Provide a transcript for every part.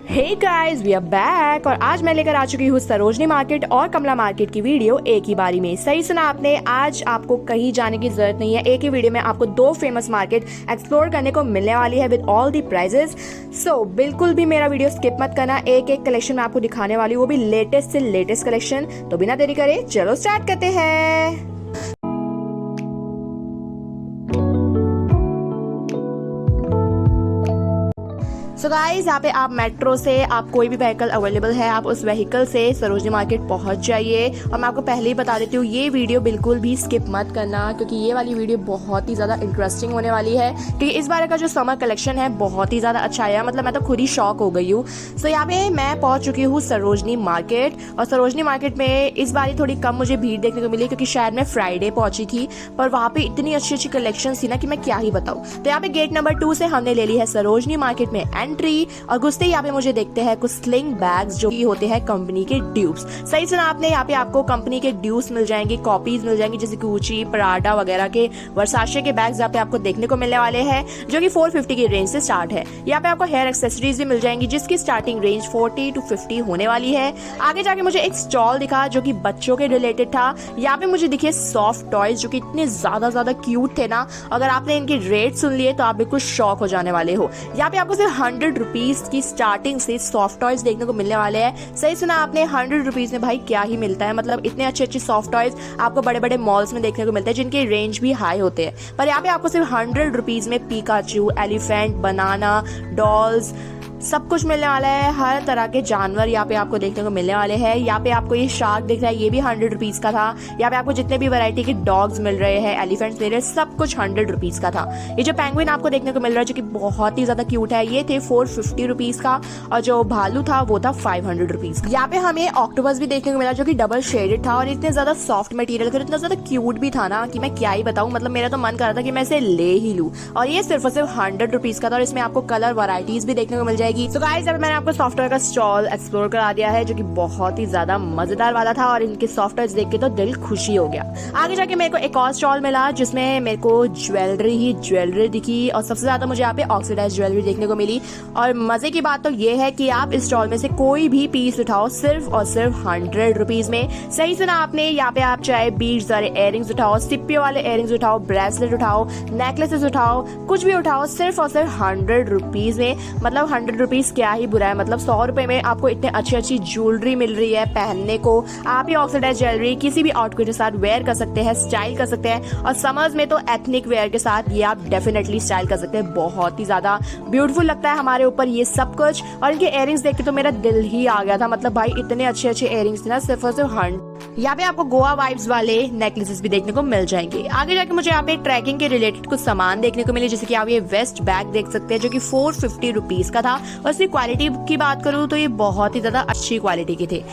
Hey guys, we are back और आज मैं लेकर आ चुकी हूँ सरोजनी मार्केट और कमला मार्केट की वीडियो एक ही बारी में। सही सुना आपने, आज आपको कहीं जाने की जरूरत नहीं है। एक ही वीडियो में आपको दो फेमस मार्केट एक्सप्लोर करने को मिलने वाली है विद ऑल दी प्राइजेस। सो बिल्कुल भी मेरा वीडियो स्किप मत करना। एक एक कलेक्शन मैं आपको दिखाने वाली हूँ, वो भी लेटेस्ट से लेटेस्ट कलेक्शन। तो बिना देरी करे चलो स्टार्ट करते हैं। सो गाइस, यहाँ पे आप मेट्रो से आप कोई भी व्हीकल अवेलेबल है, आप उस व्हीकल से सरोजनी मार्केट पहुंच जाइए। और मैं आपको पहले ही बता देती हूँ, ये वीडियो बिल्कुल भी स्किप मत करना, क्योंकि ये वाली वीडियो बहुत ही ज़्यादा इंटरेस्टिंग होने वाली है। क्योंकि इस बार का जो समर कलेक्शन है बहुत ही ज़्यादा अच्छा है, मतलब मैं तो खुद ही शॉक हो गई हूँ। सो यहाँ पे मैं पहुँच चुकी हूँ सरोजनी मार्केट, और सरोजनी मार्केट में इस बार थोड़ी कम मुझे भीड़ देखने को मिली, क्योंकि शायद मैं फ्राइडे पहुंची थी। पर वहाँ पे इतनी अच्छी अच्छी कलेक्शन थी ना कि मैं क्या ही बताऊँ। तो यहाँ पे गेट नंबर 2 से हमने ले ली है सरोजनी मार्केट में एंट्री, और घुसते ही यहाँ पे मुझे देखते हैं कुछ स्लिंग बैग्स जो कि होते हैं कंपनी के ड्यूब्स। सही सुना आपने, यहाँ पे आपको कंपनी के ड्यूब्स मिल जाएंगे, कॉपीज मिल जाएंगी, जैसे गुची, पराडा वगैरह के, वर्साचे के बैग्स यहाँ पे आपको देखने को मिलने वाले हैं, जो कि 450 की रेंज से स्टार्ट है। यहाँ पे आपको हेयर एक्सेसरीज भी मिल जाएंगी, जिसकी स्टार्टिंग रेंज 40 to 50 होने वाली है। आगे जाके मुझे एक स्टॉल दिखा जो कि बच्चों के रिलेटेड था। यहाँ पे मुझे दिखे सॉफ्ट टॉयज जो कि इतने ज्यादा क्यूट थे ना, अगर आपने इनके रेट सुन लिए तो आप बिल्कुल शॉक हो जाने वाले हो। यहाँ पे आपको सिर्फ 100 रुपीज की स्टार्टिंग से सॉफ्ट टॉयज देखने को मिलने वाले हैं। सही सुना आपने, 100 रुपीज में भाई क्या ही मिलता है। मतलब इतने अच्छे अच्छे सॉफ्ट टॉयज आपको बड़े बड़े मॉल्स में देखने को मिलते हैं, जिनके रेंज भी हाई होते हैं। पर यहाँ पे आपको सिर्फ 100 रुपीज में पिकाचू, एलिफेंट, बनाना, डॉल्स सब कुछ मिलने वाला है। हर तरह के जानवर यहाँ पे आपको देखने को मिलने वाले हैं। यहाँ पे आपको ये शार्क दिख रहा है, ये भी 100 रुपीज का था। यहाँ पे आपको जितने भी वैरायटी के डॉग्स मिल रहे हैं, एलिफेंट्स मिल रहे हैं, सब कुछ 100 रुपीज का था। ये जो पेंगुइन आपको देखने को मिल रहा है, जो कि बहुत ही ज्यादा क्यूट है, ये थे 450 रुपीज का, और जो भालू था वो था 500 रुपीज। यहाँ पे हमें ऑक्टोपस भी देखने को मिला, जो कि डबल शेडेड था, और इतने ज्यादा सॉफ्ट मटेरियल था, इतना ज्यादा क्यूट भी था ना कि मैं क्या ही बताऊं। मतलब मेरा तो मन कर रहा था कि मैं इसे ले ही लूं। और ये सिर्फ और सिर्फ 100 रुपीज का था, और इसमें आपको कलर वैरायटीज भी देखने को मिल जाएगी। तो गाइस, मैंने आपको सॉफ्टवेयर का स्टॉल एक्सप्लोर करा दिया है, जो कि बहुत ही ज्यादा मजेदार वाला था, और इनके सॉफ्टवेयर देख के तो दिल खुशी हो गया। आगे जाके मेरे को एक और स्टॉल मिला, जिसमें मेरे को ज्वेलरी दिखी, और सबसे ज्यादा मुझे यहाँ पे ऑक्सीडाइज ज्वेलरी देखने को मिली। और मजे की बात तो ये है कि आप इस स्टॉल में से कोई भी पीस उठाओ, सिर्फ और सिर्फ 100 रुपीज में। सही सुना आपने, यहाँ पे आप चाहे बीड्स वाले इयररिंग्स उठाओ, सिप्पियों वाले इयररिंग्स उठाओ, ब्रेसलेट उठाओ, नेकलेसेस उठाओ, कुछ भी उठाओ, सिर्फ और सिर्फ 100 रुपीज में। मतलब 100 रुपीज क्या ही बुरा है, मतलब 100 रुपए में आपको इतने अच्छी अच्छी ज्वेलरी मिल रही है पहनने को। आप ये ऑक्सीडाइज ज्वेलरी किसी भी आउटफिट के साथ वेयर कर सकते हैं, स्टाइल कर सकते हैं, और समर्स में तो एथनिक वेयर के साथ ये आप डेफिनेटली स्टाइल कर सकते हैं। बहुत ही ज्यादा ब्यूटीफुल लगता है हमारे ऊपर ये सब कुछ। और इनके इयररिंग्स देख के तो मेरा दिल ही आ गया था। मतलब भाई इतने अच्छे अच्छे इयररिंग्स थे ना, सिर्फ और सिर्फ 100। यहाँ पे आपको गोवा वाइब्स वाले नेकलेसेस भी देखने को मिल जाएंगे। आगे जाके मुझे यहाँ पे ट्रैकिंग के रिलेटेड कुछ सामान देखने को मिले, जैसे कि आप ये वेस्ट बैग देख सकते हैं, जो कि 450 रुपीज का था। और इसकी क्वालिटी की बात करूँ तो ये बहुत ही ज्यादा अच्छी क्वालिटी के थे।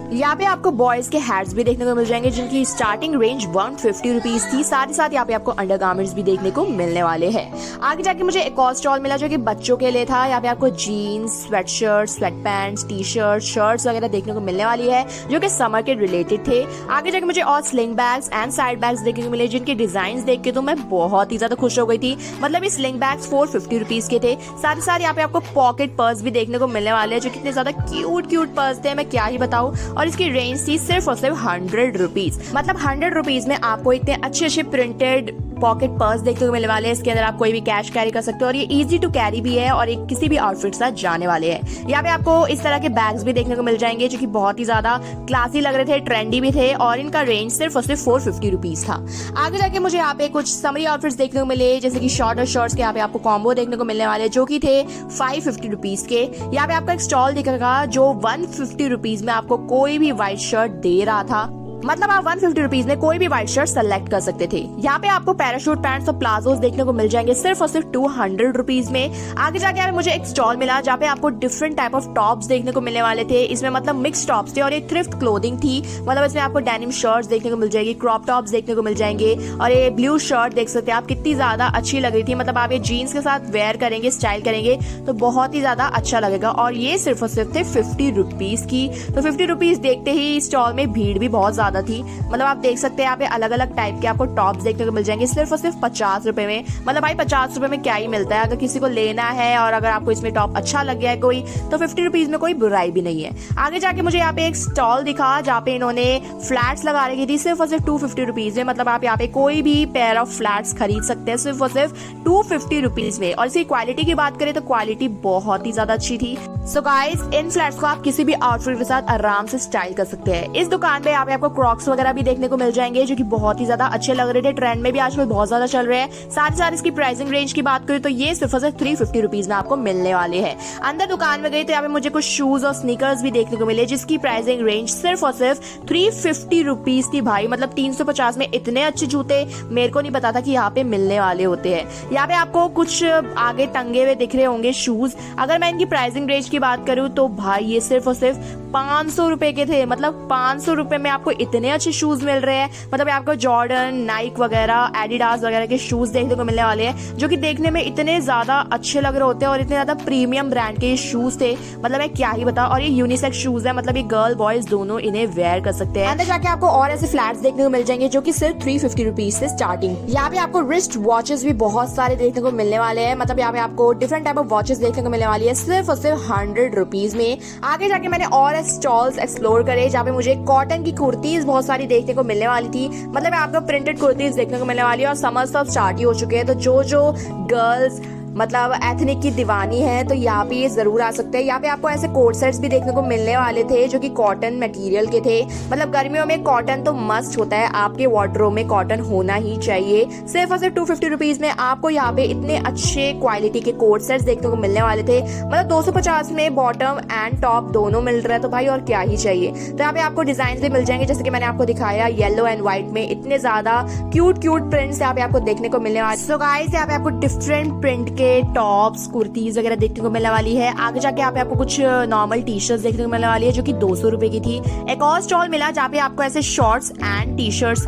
यहाँ पे आपको बॉयज के हैट्स भी देखने को मिल जाएंगे, जिनकी स्टार्टिंग रेंज 150 रुपीज थी। साथ ही साथ यहाँ पे आपको अंडरगारमेंट्स भी देखने को मिलने वाले हैं। आगे जाके मुझे एक और स्टॉल मिला, जो कि बच्चों के लिए था। यहाँ पे आपको jeans, sweatshirt, sweat pants, T shirt, shirts वगैरह देखने को मिलने वाली है, जो कि समर के रिलेटेड थे। आगे जाके मुझे और sling bags and side bags देखने को मिले, जिनके डिजाइन देख के तो मैं बहुत ही ज्यादा खुश हो गई थी। मतलब ये स्लिंग बैग्स 450 रुपीज के थे। साथ ही साथ यहाँ पे आपको पॉकेट पर्स भी देखने को मिलने वाले हैं, जो कितने ज्यादा क्यूट पर्स थे, मैं क्या ही बताऊं। और इसकी रेंज थी सिर्फ और सिर्फ 100 रुपीज। मतलब 100 रुपीज में आपको इतने अच्छे अच्छे प्रिंटेड पॉकेट पर्स देखने को मिलने वाले हैं। इसके अंदर आप कोई भी कैश कैरी कर सकते हो, और ये इजी टू कैरी भी है, और एक किसी भी आउटफिट के साथ जाने वाले हैं। यहाँ पे आपको इस तरह के बैग्स भी देखने को मिल जाएंगे, जो कि बहुत ही ज्यादा क्लासी लग रहे थे, ट्रेंडी भी थे, और इनका रेंज सिर्फ और सिर्फ 450 रुपीज था। आगे जाके मुझे यहाँ पे कुछ समरी आउटफिट्स देखने को मिले, जैसे कि शॉर्ट और शॉर्ट्स के यहाँ पे आपको कॉम्बो देखने को मिलने वाले, जो कि थे 550 रुपीज के। यहाँ पे आपका एक स्टॉल दिखेगा, जो 150 रुपीज में आपको कोई भी व्हाइट शर्ट दे रहा था। मतलब आप 150 रुपीज में कोई भी व्हाइट शर्ट सेलेक्ट कर सकते थे। यहाँ पे आपको पैराशूट पैंट्स और प्लाजोस देखने को मिल जाएंगे, सिर्फ और सिर्फ 200 रुपीज में। आगे जाके मुझे एक स्टॉल मिला, जहाँ पे आपको डिफरेंट टाइप ऑफ टॉप्स देखने को मिलने वाले थे। इसमें मतलब मिक्स टॉप्स थे, और ये थ्रिफ्ट क्लोथिंग थी। मतलब इसमें आपको डेनिम शर्ट्स देखने को मिल जाएगी, क्रॉप टॉप्स देखने को मिल जाएंगे, और ये ब्लू शर्ट देख सकते हैं आप, कितनी ज्यादा अच्छी लग रही थी। मतलब आप ये जीन्स के साथ वेयर करेंगे, स्टाइल करेंगे तो बहुत ही ज्यादा अच्छा लगेगा। और ये सिर्फ और सिर्फ थे 50 रुपीज की। तो 50 रुपीज देखते ही स्टॉल में भीड़ भी बहुत ज्यादा ज्यादा थी। मतलब आप देख सकते हैं यहाँ पे अलग अलग टाइप के आपको टॉप्स देखने को मिल जाएंगे सिर्फ और सिर्फ 50 रुपए में। मतलब भाई 50 रुपए में क्या ही मिलता है। अगर किसी को लेना है और अगर आपको इसमें टॉप अच्छा लग गया है कोई, तो 50 रुपीज में कोई बुराई भी नहीं है। आगे जाके मुझे यहाँ पे एक स्टॉल दिखा जहाँ पे इन्होंने फ्लैट्स लगा रखी थी सिर्फ और सिर्फ 250 रुपीज में। मतलब आप यहाँ पे कोई भी पेयर ऑफ फ्लैट्स खरीद सकते हैं सिर्फ और सिर्फ 250 रुपीज में। और इसकी क्वालिटी की बात करें तो क्वालिटी बहुत ही ज्यादा अच्छी थी। सो गाइस, इन फ्लैट्स को आप किसी भी आउटफिट के साथ आराम से स्टाइल कर सकते हैं। इस दुकान पे यहाँ पे आपको क्रॉक्स वगैरह भी देखने को मिल जाएंगे जो कि बहुत ही ज्यादा अच्छे लग रहे थे, ट्रेंड में भी आजकल बहुत ज्यादा चल रहे हैं। साथ ही साथ इसकी प्राइसिंग रेंज की बात करें तो ये सिर्फ और सिर्फ 350 रुपीज में आपको मिलने वाले हैं। अंदर दुकान में गई तो यहाँ पे मुझे कुछ शूज और स्नीकर्स भी देखने को मिले जिसकी प्राइसिंग रेंज सिर्फ और सिर्फ 350 रुपीज थी। भाई मतलब 350 में इतने अच्छे जूते मेरे को नहीं पता था कि यहाँ पे मिलने वाले होते हैं। यहाँ पे आपको कुछ आगे टंगे हुए दिख रहे होंगे शूज। अगर मैं इनकी प्राइसिंग रेंज की बात करूँ तो भाई ये सिर्फ और सिर्फ 500 रुपए के थे। मतलब 500 रुपए में आपको इतने अच्छे शूज मिल रहे हैं। मतलब आपको जॉर्डन, नाइक वगैरह, एडिडास वगैरह के शूज देखने को मिलने वाले हैं जो कि देखने में इतने ज्यादा अच्छे लग रहे होते हैं और इतने ज्यादा प्रीमियम ब्रांड के शूज थे। मतलब मैं क्या ही बताऊं। और ये यूनिसेक्स शूज है, मतलब ये गर्ल बॉयज दोनों इन्हें वेयर कर सकते हैं। अंदर जाके आपको और ऐसे फ्लैट्स देखने को मिल जाएंगे जो कि सिर्फ 350 रुपीज से स्टार्टिंग। यहाँ पे आपको रिस्ट वॉचेस भी बहुत सारे देखने को मिलने वाले हैं। मतलब यहाँ पे आपको डिफरेंट टाइप ऑफ वॉचेस देखने को मिलने वाली है सिर्फ और सिर्फ 100 रुपीज में। आगे जाके मैंने और स्टॉल्स एक्सप्लोर करे जहाँ पे मुझे कॉटन की कुर्तीज बहुत सारी देखने को मिलने वाली थी। मतलब आपको प्रिंटेड कुर्तीज देखने को मिलने वाली है। और समर सब स्टार्ट ही हो चुके हैं तो जो गर्ल्स मतलब एथनिक की दीवानी है तो यहाँ पे ये जरूर आ सकते हैं। यहाँ पे आपको ऐसे कोट सेट्स भी देखने को मिलने वाले थे जो कि कॉटन मटेरियल के थे। मतलब गर्मियों में कॉटन तो मस्ट होता है, आपके वार्डरोब में कॉटन होना ही चाहिए। सिर्फ और सिर्फ 250 रुपीज में आपको यहाँ पे इतने अच्छे क्वालिटी के कोट सेट्स देखने को मिलने वाले थे। मतलब 250 में बॉटम एंड टॉप दोनों मिल रहा है तो भाई और क्या ही चाहिए। तो यहाँ पे आपको डिजाइन भी मिल जाएंगे जैसे कि मैंने आपको दिखाया येलो एंड व्हाइट में। इतने ज्यादा क्यूट प्रिंट्स यहाँ पे आपको देखने को मिलने वाले। सो गाइस, यहाँ पे आपको डिफरेंट प्रिंट के टॉप्स, कुर्तीज वगैरह देखने को मिलने वाली है। आगे जाके यहाँ पे आपको कुछ नॉर्मल टी शर्ट्स देखने को मिलने वाली है जो कि 200 रुपए की थी। एक और स्टॉल मिला जहाँ पे आपको ऐसे शॉर्ट्स एंड टी शर्ट्स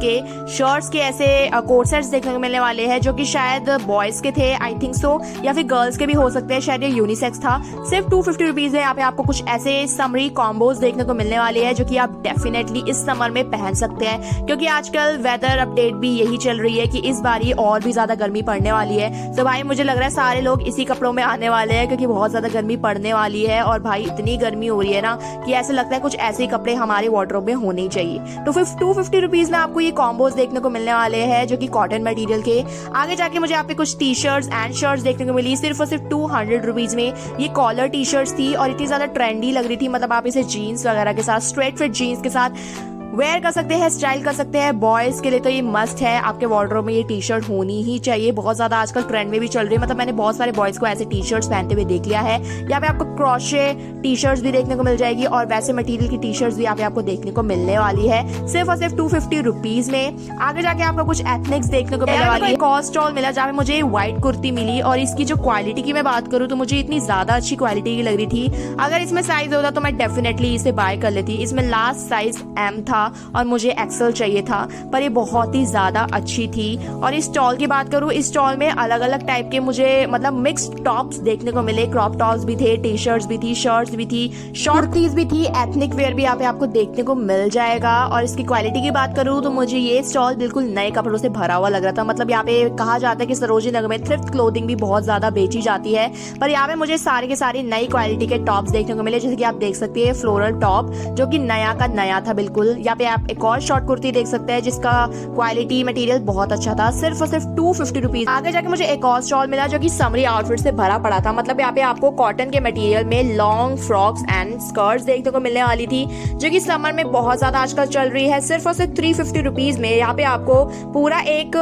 के ऐसे कोट सेट्स देखने को मिलने वाले हैं जो कि शायद बॉयज के थे, आई थिंक सो, या फिर गर्ल्स के भी हो सकते हैं, शायद ये यूनिसेक्स था। सिर्फ 250 रुपीज है। यहाँ पे आपको कुछ ऐसे समरी कॉम्बोज देखने को मिलने वाले हैं जो कि आप डेफिनेटली इस समर में पहन सकते हैं क्योंकि आजकल वेदर अपडेट भी यही चल रही है कि इस बारी और भी ज्यादा गर्मी पड़ने वाली है। तो भाई मुझे लग रहा है सारे लोग इसी कपड़ों में आने वाले हैं क्योंकि बहुत ज्यादा गर्मी पड़ने वाली है। और भाई इतनी गर्मी हो रही है ना कि ऐसे लगता है कुछ ऐसे ही कपड़े हमारे वार्डरोब में होने ही चाहिए। तो 250 रुपीज में आपको ये कॉम्बोज देखने को मिलने वाले हैं जो कि कॉटन मटेरियल के। आगे जाके मुझे यहाँ पे कुछ टी शर्ट्स एंड शर्ट्स देखने को मिली सिर्फ और सिर्फ 200 रुपीज में। ये कॉलर टी शर्ट्स थी और इतनी ज्यादा ट्रेंडी लग रही थी। मतलब आप इसे जीन्स वगैरह के साथ, स्ट्रेट फिट जीन्स के साथ वेयर कर सकते हैं, स्टाइल कर सकते हैं। बॉयज के लिए तो ये मस्ट है, आपके वार्डरोब में ये टी शर्ट होनी ही चाहिए। बहुत ज्यादा आजकल ट्रेंड में भी चल रही है। मतलब मैंने बहुत सारे बॉयज को ऐसे टी शर्ट्स पहनते हुए देख लिया है। यहाँ पे आपको क्रोशे टी शर्ट्स भी देखने को मिल जाएगी और वैसे मटेरियल की टी शर्ट्स भी यहाँ पे आपको देखने को मिलने वाली है सिर्फ और सिर्फ 250 रुपीज में। आगे जाके आपको कुछ एथनिक्स देखने को मिलने वाली है। एक और स्टॉल मिला जहाँ पे मुझे व्हाइट कुर्ती मिली और इसकी जो क्वालिटी की मैं बात करूँ तो मुझे इतनी ज्यादा अच्छी क्वालिटी की लग रही थी। अगर इसमें साइज होता तो मैं डेफिनेटली इसे बाय कर लेती। इसमें लास्ट साइज M था और मुझे एक्सेल चाहिए था, पर ये बहुत ही ज्यादा अच्छी थी। और इस स्टॉल की बात करूँ, इस स्टॉल में अलग अलग टाइप के मुझे मतलब मिक्स्ड टॉप्स देखने को मिले। क्रॉप टॉप्स भी थे, टी शर्ट्स भी थी, शर्ट्स भी थी, शॉर्ट कुर्तीज भी थी, एथनिक वेयर भी यहाँ पे आपको देखने को मिल जाएगा। और इसकी क्वालिटी की बात करूँ तो मुझे ये स्टॉल बिल्कुल नए कपड़ों से भरा हुआ लग रहा था। मतलब यहाँ पे कहा जाता है कि सरोजिनी नगर में थ्रिफ्ट क्लोथिंग भी बहुत ज्यादा बेची जाती है, पर यहाँ पे मुझे सारे के सारे नई क्वालिटी के टॉप्स देखने को मिले। जैसे कि आप देख सकते हैं फ्लोरल टॉप जो कि नया का नया था बिल्कुल। यहाँ पे आप एक और शॉर्ट कुर्ती देख सकते हैं जिसका क्वालिटी मटेरियल बहुत अच्छा था, सिर्फ और सिर्फ 250 रुपीज। आगे जाके मुझे एक और स्टॉल मिला जो कि समरी आउटफिट से भरा पड़ा था। मतलब यहाँ पे आपको कॉटन के मटेरियल में लॉन्ग फ्रॉक्स एंड स्कर्ट्स देखने को मिलने वाली थी जो कि समर में बहुत ज्यादा आजकल चल रही है। सिर्फ और सिर्फ 350 रुपीज में यहाँ पे आपको पूरा एक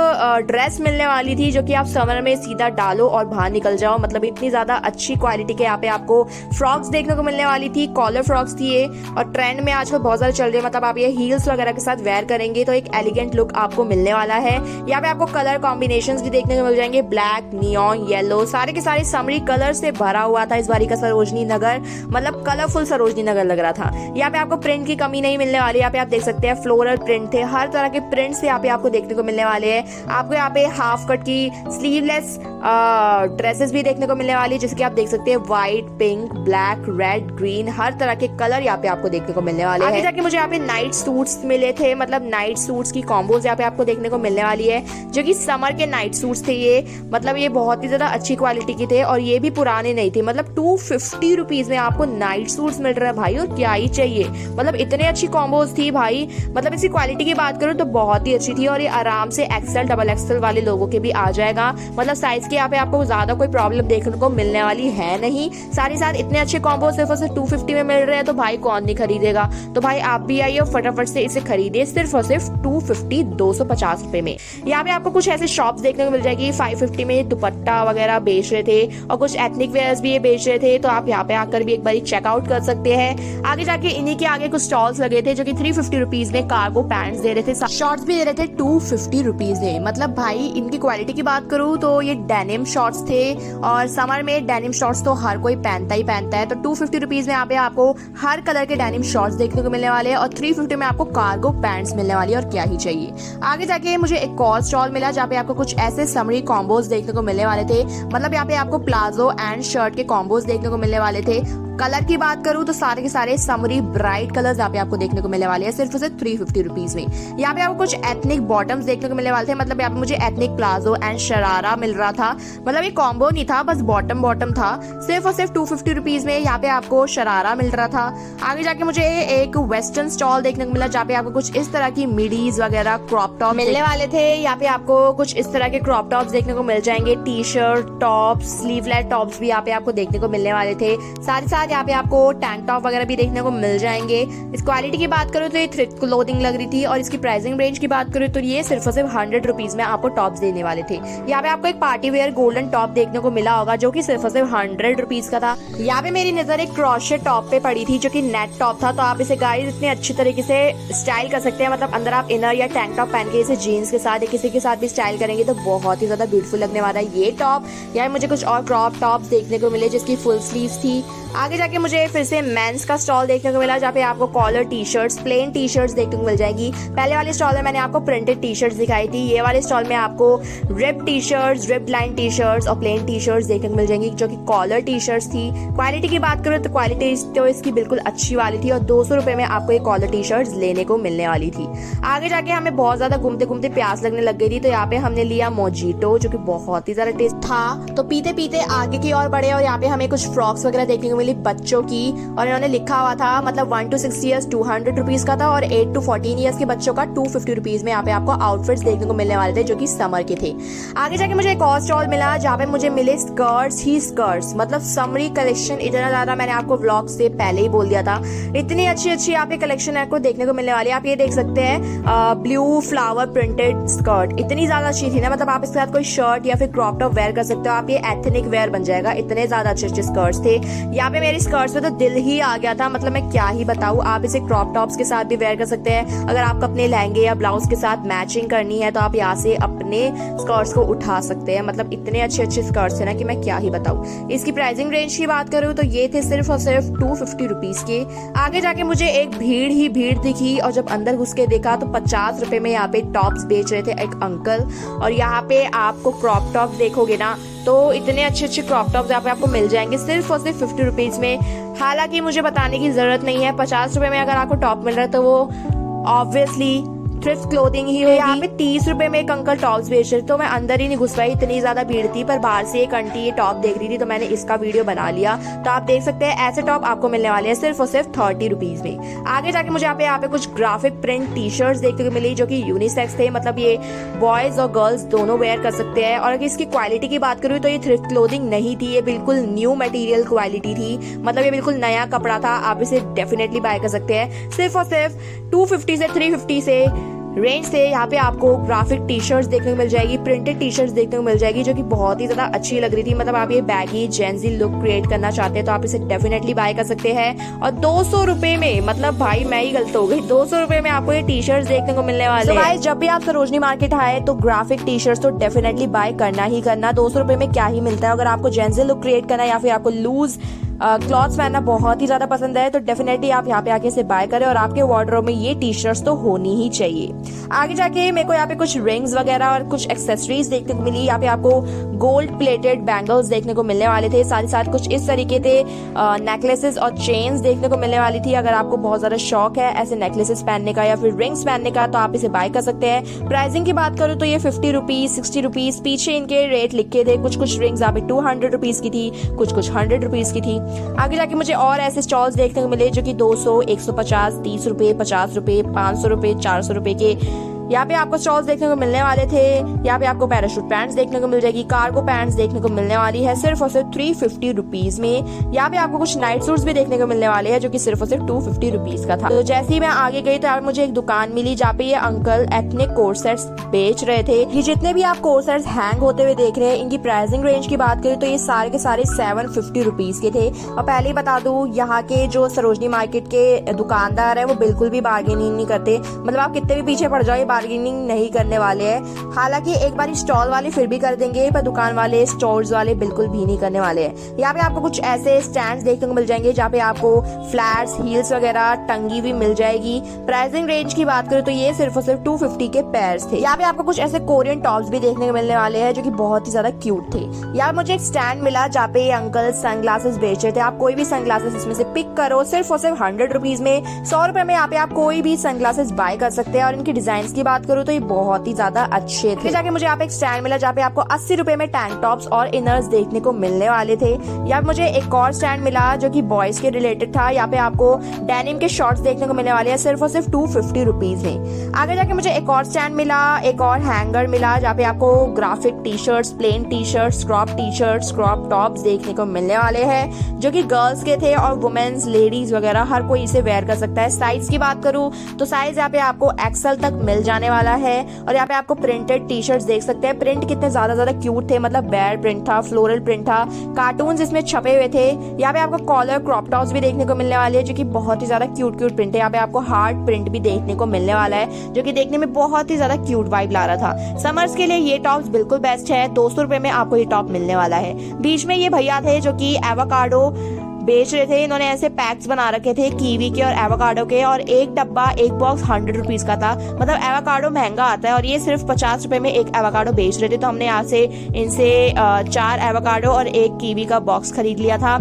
ड्रेस मिलने वाली थी जो कि आप समर में सीधा डालो और बाहर निकल जाओ। मतलब इतनी ज्यादा अच्छी क्वालिटी के यहाँ पे आपको फ्रॉक्स देखने को मिलने वाली थी। कॉलर फ्रॉक्स थी ये और ट्रेंड में आजकल बहुत ज्यादा चल रही है। मतलब आप ये हील्स वगैरह के साथ वेयर करेंगे तो एक एलिगेंट लुक आपको मिलने वाला है। यहाँ पे आपको कलर कॉम्बिनेशंस भी देखने को मिल जाएंगे, ब्लैक, नियॉन, येलो, सारे के सारे समरी कलर से भरा हुआ था इस बारी का सरोजनी नगर। मतलब कलरफुल सरोजनी नगर लग रहा था। यहाँ पे आपको प्रिंट की कमी नहीं मिलने वाली। यहाँ पे आप देख सकते हैं फ्लोरल प्रिंट थे, हर तरह के प्रिंट्स यहाँ पे आपको देखने को मिलने वाले हैं। आपको यहाँ पे हाफ कट की स्लीवलेस ड्रेसेस भी देखने को मिलने वाली है, जैसे कि आप देख सकते हैं white, pink, black, red, green, हर तरह के कलर यहाँ पे आपको देखने को मिलने वाले हैं। आगे जाके मुझे यहाँ पे नाइट सूट्स मिले थे, मतलब नाइट सूट्स की कॉम्बोज यहाँ पे आपको देखने को मिलने वाली है, जो कि समर के नाइट सूट्स थे ये। मतलब ये बहुत ही ज्यादा अच्छी क्वालिटी के थे और ये भी पुराने नहीं थे। मतलब 250 रुपीज में आपको नाइट सूट्स मिल रहा है भाई, और क्या ही चाहिए। मतलब इतने अच्छी कॉम्बोज थी भाई। मतलब इसकी क्वालिटी की बात करूँ तो बहुत ही अच्छी थी और ये आराम से एक्सेल, डबल एक्सेल वाले लोगों के भी आ जाएगा। मतलब साइज के यहाँ पे आपको ज्यादा कोई प्रॉब्लम देखने को मिलने वाली है नहीं। साथ ही साथ इतने अच्छे कॉम्बो सिर्फ और सिर्फ 250 में मिल रहे हैं, तो भाई कौन नहीं खरीदेगा। तो भाई आप भी आइए और फटाफट से इसे खरीदिए, सिर्फ और सिर्फ 250 रुपए में। यहाँ पे आपको कुछ ऐसे शॉप्स देखने को मिल जाएगी। 550 में दुपट्टा वगैरह बेच रहे थे और कुछ एथनिक वेयर्स भी ये बेच रहे थे, तो आप यहाँ पे आकर भी एक बार चेकआउट कर सकते हैं। आगे जाके इन्हीं के आगे कुछ स्टॉल्स लगे थे, जो कि 350 रुपीज में कार्गो पैंट्स दे रहे थे, शॉर्ट्स भी दे रहे थे 250 रुपीज में। मतलब भाई इनकी क्वालिटी की बात करूँ तो ये डेनिम शॉर्ट्स थे, और समर में डेनिम शॉर्ट्स तो हर कोई पहनता ही पहनता है। तो 250 रुपीज में यहाँ पे आपको हर कलर के डेनिम शॉर्ट्स देखने को मिलने वाले हैं और 350 में आपको कार्गो पैंट्स मिलने वाली है, और क्या ही चाहिए। आगे जाके मुझे एक और स्टॉल मिला जहाँ पे आपको कुछ ऐसे समरी कॉम्बोज देखने को मिलने वाले थे। मतलब यहाँ पे आपको प्लाजो एंड शर्ट के कॉम्बोज देखने को मिलने वाले थे। कलर की बात करूँ तो सारे के सारे समरी ब्राइट कलर्स यहाँ पे आपको देखने को मिलने वाले हैं, सिर्फ और सिर्फ 350 रुपीज में। यहाँ पे आपको कुछ एथनिक बॉटम्स देखने को मिलने वाले थे। मतलब यहाँ पे मुझे एथनिक प्लाजो एंड शरारा मिल रहा था। मतलब ये कॉम्बो नहीं था, बस बॉटम था। सिर्फ और सिर्फ 250 रुपीज में यहाँ पे आपको शरारा मिल रहा था। आगे जाके मुझे एक वेस्टर्न स्टॉल देखने को मिला, जहाँ पे आपको कुछ इस तरह की मिडीज वगैरह क्रॉप टॉप मिलने वाले थे। यहाँ पे आपको कुछ इस तरह के क्रॉप टॉप्स देखने को मिल जाएंगे। T shirt, tops, sleeveless tops भी यहाँ पे आपको देखने को मिलने वाले थे। साथ ही साथ यहाँ पे आपको टैंक टॉप वगैरह भी देखने को मिल जाएंगे। इस क्वालिटी की बात करूँ तो ये थ्रिफ्ट क्लोथिंग लग रही थी, और इसकी प्राइसिंग रेंज की बात करूँ तो ये सिर्फ और सिर्फ 100 रुपीज में आपको टॉप्स देने वाले थे। यहाँ पे आपको एक पार्टी वेयर गोल्डन टॉप देखने को मिला होगा, जो कि सिर्फ और सिर्फ 100 रुपीज का था। यहाँ पे मेरी नजर एक क्रॉशेट टॉप पे पड़ी थी, जो कि नेट टॉप था। तो आप इसे गाइस इतने अच्छी तरीके से स्टाइल कर सकते हैं। मतलब अंदर आप इनर या टैंक टॉप पहन के इसे जीन्स के साथ या किसी के साथ भी स्टाइल करेंगे तो बहुत ही ज्यादा ब्यूटीफुल लगने वाला है ये टॉप। यहाँ मुझे कुछ और क्रॉप टॉप्स देखने को मिले जिसकी फुल स्लीव्स थी। आगे जाके मुझे फिर से मेंस का स्टॉल देखने को मिला, जहाँ पे आपको collar T shirts, plain T shirts देखने को मिल जाएगी। पहले वाले स्टॉल में मैंने आपको प्रिंटेड टी शर्ट्स दिखाई थी। ये वाले स्टॉल में आपको rip T shirts, rip line T shirts और प्लेन टी शर्ट्स देखने को मिल जाएंगी, जो कि कॉलर टी शर्ट्स थी। क्वालिटी की बात करूँ तो क्वालिटी तो इसकी बिल्कुल अच्छी वाली थी, और 200 रुपए में आपको ये कॉलर टी शर्ट्स लेने को मिलने वाली थी। आगे जाके हमें बहुत ज्यादा घूमते घूमते प्यास लगने लग गई थी, तो यहाँ पे हमने लिया मोजिटो, जो कि बहुत ही ज्यादा टेस्ट था। तो पीते पीते आगे की ओर बढ़े, और यहाँ पे हमें कुछ फ्रॉक्स वगैरह देखने को मिली बच्चों की, और इन्होंने लिखा हुआ था मतलब 1 to 6 ईयर्स 200 रुपीज का था, और 8 to 14 ईयर्स के बच्चों का 250 रुपीज में यहाँ पे आपको आउटफिट्स देखने को मिलने वाले थे, जो कि समर के थे। आगे जाके मुझे एक और स्टॉल मिला, जहाँ पे मुझे मिले स्कर्ट्स ही स्कर्ट्स। मतलब समरी कलेक्शन इतना ज्यादा, मैंने आपको व्लॉग से पहले ही बोल दिया था, इतनी अच्छी अच्छी यहाँ पे कलेक्शन आपको देखने को मिलने वाली है। आप ये देख सकते हैं ब्लू फ्लावर प्रिंटेड स्कर्ट, इतनी ज्यादा अच्छी थी ना। मतलब आप इसके साथ कोई शर्ट या फिर क्रॉप टॉप वेयर कर सकते हो, आप ये एथनिक वेयर बन जाएगा। इतने ज्यादा अच्छे अच्छे स्कर्ट्स थे यहाँ पे। मेरी स्कर्ट्स पे तो दिल ही आ गया था, मतलब मैं क्या ही बताऊं। आप इसे क्रॉप टॉप्स के साथ भी वेयर कर सकते हैं। अगर आपको अपने लहंगे या ब्लाउज के साथ मैचिंग करनी है तो आप यहाँ से अपने स्कर्ट्स को उठा सकते हैं। मतलब इतने अच्छे अच्छे स्कर्ट्स है ना कि मैं क्या ही बताऊं। इसकी प्राइसिंग रेंज की बात करूं तो ये थे सिर्फ और सिर्फ 250 रुपीज के। आगे जाके मुझे एक भीड़ ही भीड़ दिखी, और जब अंदर घुस के देखा तो 50 रुपए में यहाँ पे टॉप्स बेच रहे थे एक अंकल। और यहाँ पे आपको क्रॉप टॉप देखोगे ना तो इतने अच्छे अच्छे क्रॉप टॉप्स यहाँ पे आपको मिल जाएंगे सिर्फ और सिर्फ 50 रुपीज में। हालांकि मुझे बताने की जरूरत नहीं है, 50 रुपए में अगर आपको टॉप मिल रहा है तो वो ऑब्वियसली थ्रिफ्ट क्लोथिंग ही होगी। यहाँ पे 30 रुपए में एक अंकल टॉप्स बेच रहे थे, तो मैं अंदर ही नहीं घुस पाई, इतनी ज्यादा भीड़ थी। पर बाहर से एक आंटी ये टॉप देख रही थी, तो मैंने इसका वीडियो बना लिया। तो आप देख सकते हैं ऐसे टॉप आपको मिलने वाले हैं सिर्फ और सिर्फ 30 रुपीज में। आगे जाके मुझे यहाँ पे कुछ ग्राफिक प्रिंट टी शर्ट्स देखने को मिली, जो कि यूनिसेक्स थे। मतलब ये बॉयज और गर्ल्स दोनों वेयर कर सकते हैं। और अगर इसकी क्वालिटी की बात करूँ तो ये थ्रिफ्ट क्लोथिंग नहीं थी, ये बिल्कुल न्यू मटेरियल क्वालिटी थी। मतलब ये बिल्कुल नया कपड़ा था, आप इसे डेफिनेटली बाय कर सकते हैं। सिर्फ और सिर्फ 250 से 350 से रेंज से यहाँ पे आपको ग्राफिक टी शर्ट्स देखने को मिल जाएगी, प्रिंटेड टी शर्ट्स देखने को मिल जाएगी, जो कि बहुत ही ज्यादा अच्छी लग रही थी। मतलब आप ये बैगी जेंजी लुक क्रिएट करना चाहते हैं तो आप इसे डेफिनेटली बाय कर सकते हैं। और 200 रुपए में, मतलब भाई मैं ही गलत हो गई, 200 रुपए में आपको ये टी शर्ट्स देखने को मिलने वाले हैं। गाइस जब भी आप सरोजनी मार्केट आए तो ग्राफिक टी शर्ट्स तो डेफिनेटली बाय करना ही करना। 200 रुपए में क्या ही मिलता है। अगर आपको जेंजी लुक क्रिएट करना है या फिर आपको लूज क्लॉथ्स पहनना बहुत ही ज्यादा पसंद है तो डेफिनेटली आप यहाँ पे आके इसे बाय करें और आपके वार्डरोब में ये टी शर्ट्स तो होनी ही चाहिए। आगे जाके मेरे को यहाँ पे कुछ रिंग्स वगैरह और कुछ एक्सेसरीज देखने को मिली। यहाँ पे आपको गोल्ड प्लेटेड बैंगल्स देखने को मिलने वाले थे, साथ ही साथ कुछ इस तरीके के नेकलेसेस और चेन्स देखने को मिलने वाली थी। अगर आपको बहुत ज्यादा शौक है ऐसे नेकलेसेस पहनने का या फिर रिंग्स पहनने का तो आप इसे बाय कर सकते हैं। प्राइसिंग की बात करूँ तो ये 50 रुपीज 60 रुपीज पीछे इनके रेट लिखे थे। कुछ रिंग्स यहाँ पे 200 रुपीज की थी, कुछ 100 रुपीज की थी। आगे जाके मुझे और ऐसे स्टॉल्स देखने को मिले जो कि 200, 150, 30 रुपए, 50 रुपए, 500 रुपए, 400 रुपए के यहाँ पे आपको स्टॉल्स देखने को मिलने वाले थे। यहाँ पे आपको पैराशूट पैंट्स देखने को मिल जाएगी, कार्गो पैंट्स देखने को मिलने वाली है सिर्फ और सिर्फ 350 रुपीज में। यहाँ पे आपको कुछ नाइट सूट्स भी देखने को मिलने वाले हैं जो कि सिर्फ और सिर्फ 250 रुपीज का था। तो जैसे ही मैं आगे गई तो यहाँ पे मुझे एक दुकान मिली जहाँ पे ये अंकल एथनिक कोट सेट्स बेच रहे थे। ये जितने भी आप कोट सेट्स हैंग होते हुए देख रहे हैं इनकी प्राइसिंग रेंज की बात करें तो ये सारे के सारे 750 रुपीज के थे। और पहले ही बता दूं यहाँ के जो सरोजनी मार्केट के दुकानदार है वो बिल्कुल भी बार्गेनिंग नहीं करते, मतलब आप कितने भी पीछे पड़ जाओ बार्गेनिंग नहीं करने वाले हैं। हालांकि एक बार स्टॉल वाले फिर भी कर देंगे पर दुकान वाले स्टोर्स वाले बिल्कुल भी नहीं करने वाले हैं। यहाँ पे आपको कुछ ऐसे स्टैंड्स देखने को मिल जाएंगे जहाँ पे आपको फ्लैट्स हील्स वगैरह टंगी हुई मिल जाएगी। प्राइसिंग रेंज की बात करें तो ये सिर्फ और सिर्फ 250 के पेयर्स थे। यहाँ पे आपको कुछ ऐसे कोरियन टॉप्स भी देखने को मिलने वाले हैं जो कि बहुत ही ज्यादा क्यूट थे। यहाँ मुझे एक स्टैंड मिला जहाँ पे अंकल सनग्लासेस बेच रहे थे। आप कोई भी सनग्लासेस इसमें से पिक करो सिर्फ और सिर्फ 100 रुपीज में, 100 रुपए में यहाँ पे आप कोई भी सनग्लासेस बाय कर सकते हैं। और इनकी डिजाइन की बात करूँ तो ये बहुत ही ज्यादा अच्छे थे। जाके मुझे यहाँ पे एक स्टैंड मिला जहाँ पे आपको 80 रुपए में टैंक टॉप्स और इनर्स देखने को मिलने वाले थे। यहाँ पे मुझे एक और स्टैंड मिला जो कि बॉयज के रिलेटेड था। यहाँ पे आपको डेनिम के शॉर्ट्स देखने को मिलने वाले हैं सिर्फ और सिर्फ 250 रुपीज में। आगे जाके मुझे एक और स्टैंड मिला, एक और हैंगर मिला जहाँ पे आपको graphic T shirts, plain T shirts, crop tops देखने को मिलने वाले हैं जो कि गर्ल्स के थे और वुमेन्स लेडीज वगैरह हर कोई इसे वेयर कर सकता है। साइज की बात करूँ तो साइज यहाँ पे आपको एक्सेल तक मिल जाने वाला है। और यहाँ पे आपको प्रिंटेड टी शर्ट्स देख सकते हैं। प्रिंट कितने ज्यादा क्यूट थे, मतलब बेयर प्रिंट था, फ्लोरल प्रिंट था, कार्टून्स इसमें छपे हुए थे। यहाँ पे आपको कॉलर क्रॉप टॉप्स भी देखने को मिलने वाले हैं जो कि बहुत ही ज्यादा क्यूट प्रिंट है। यहाँ पे आपको हार्ट प्रिंट भी देखने को मिलने वाला है जो कि देखने में बहुत ही ज्यादा क्यूट वाइब ला रहा था। समर्स के लिए ये टॉप्स बिल्कुल बेस्ट है। 200 रुपए में आपको ये टॉप मिलने वाला है। बीच में ये भैया थे जो कि एवोकाडो बेच रहे थे। इन्होंने ऐसे पैक्स बना रखे थे कीवी के और एवोकाडो के और एक डब्बा एक बॉक्स 100 रुपीज का था। मतलब एवोकाडो महंगा आता है और ये सिर्फ 50 रुपए में एक एवोकाडो बेच रहे थे। तो हमने यहाँ से इनसे 4 एवोकाडो और एक कीवी का बॉक्स खरीद लिया था।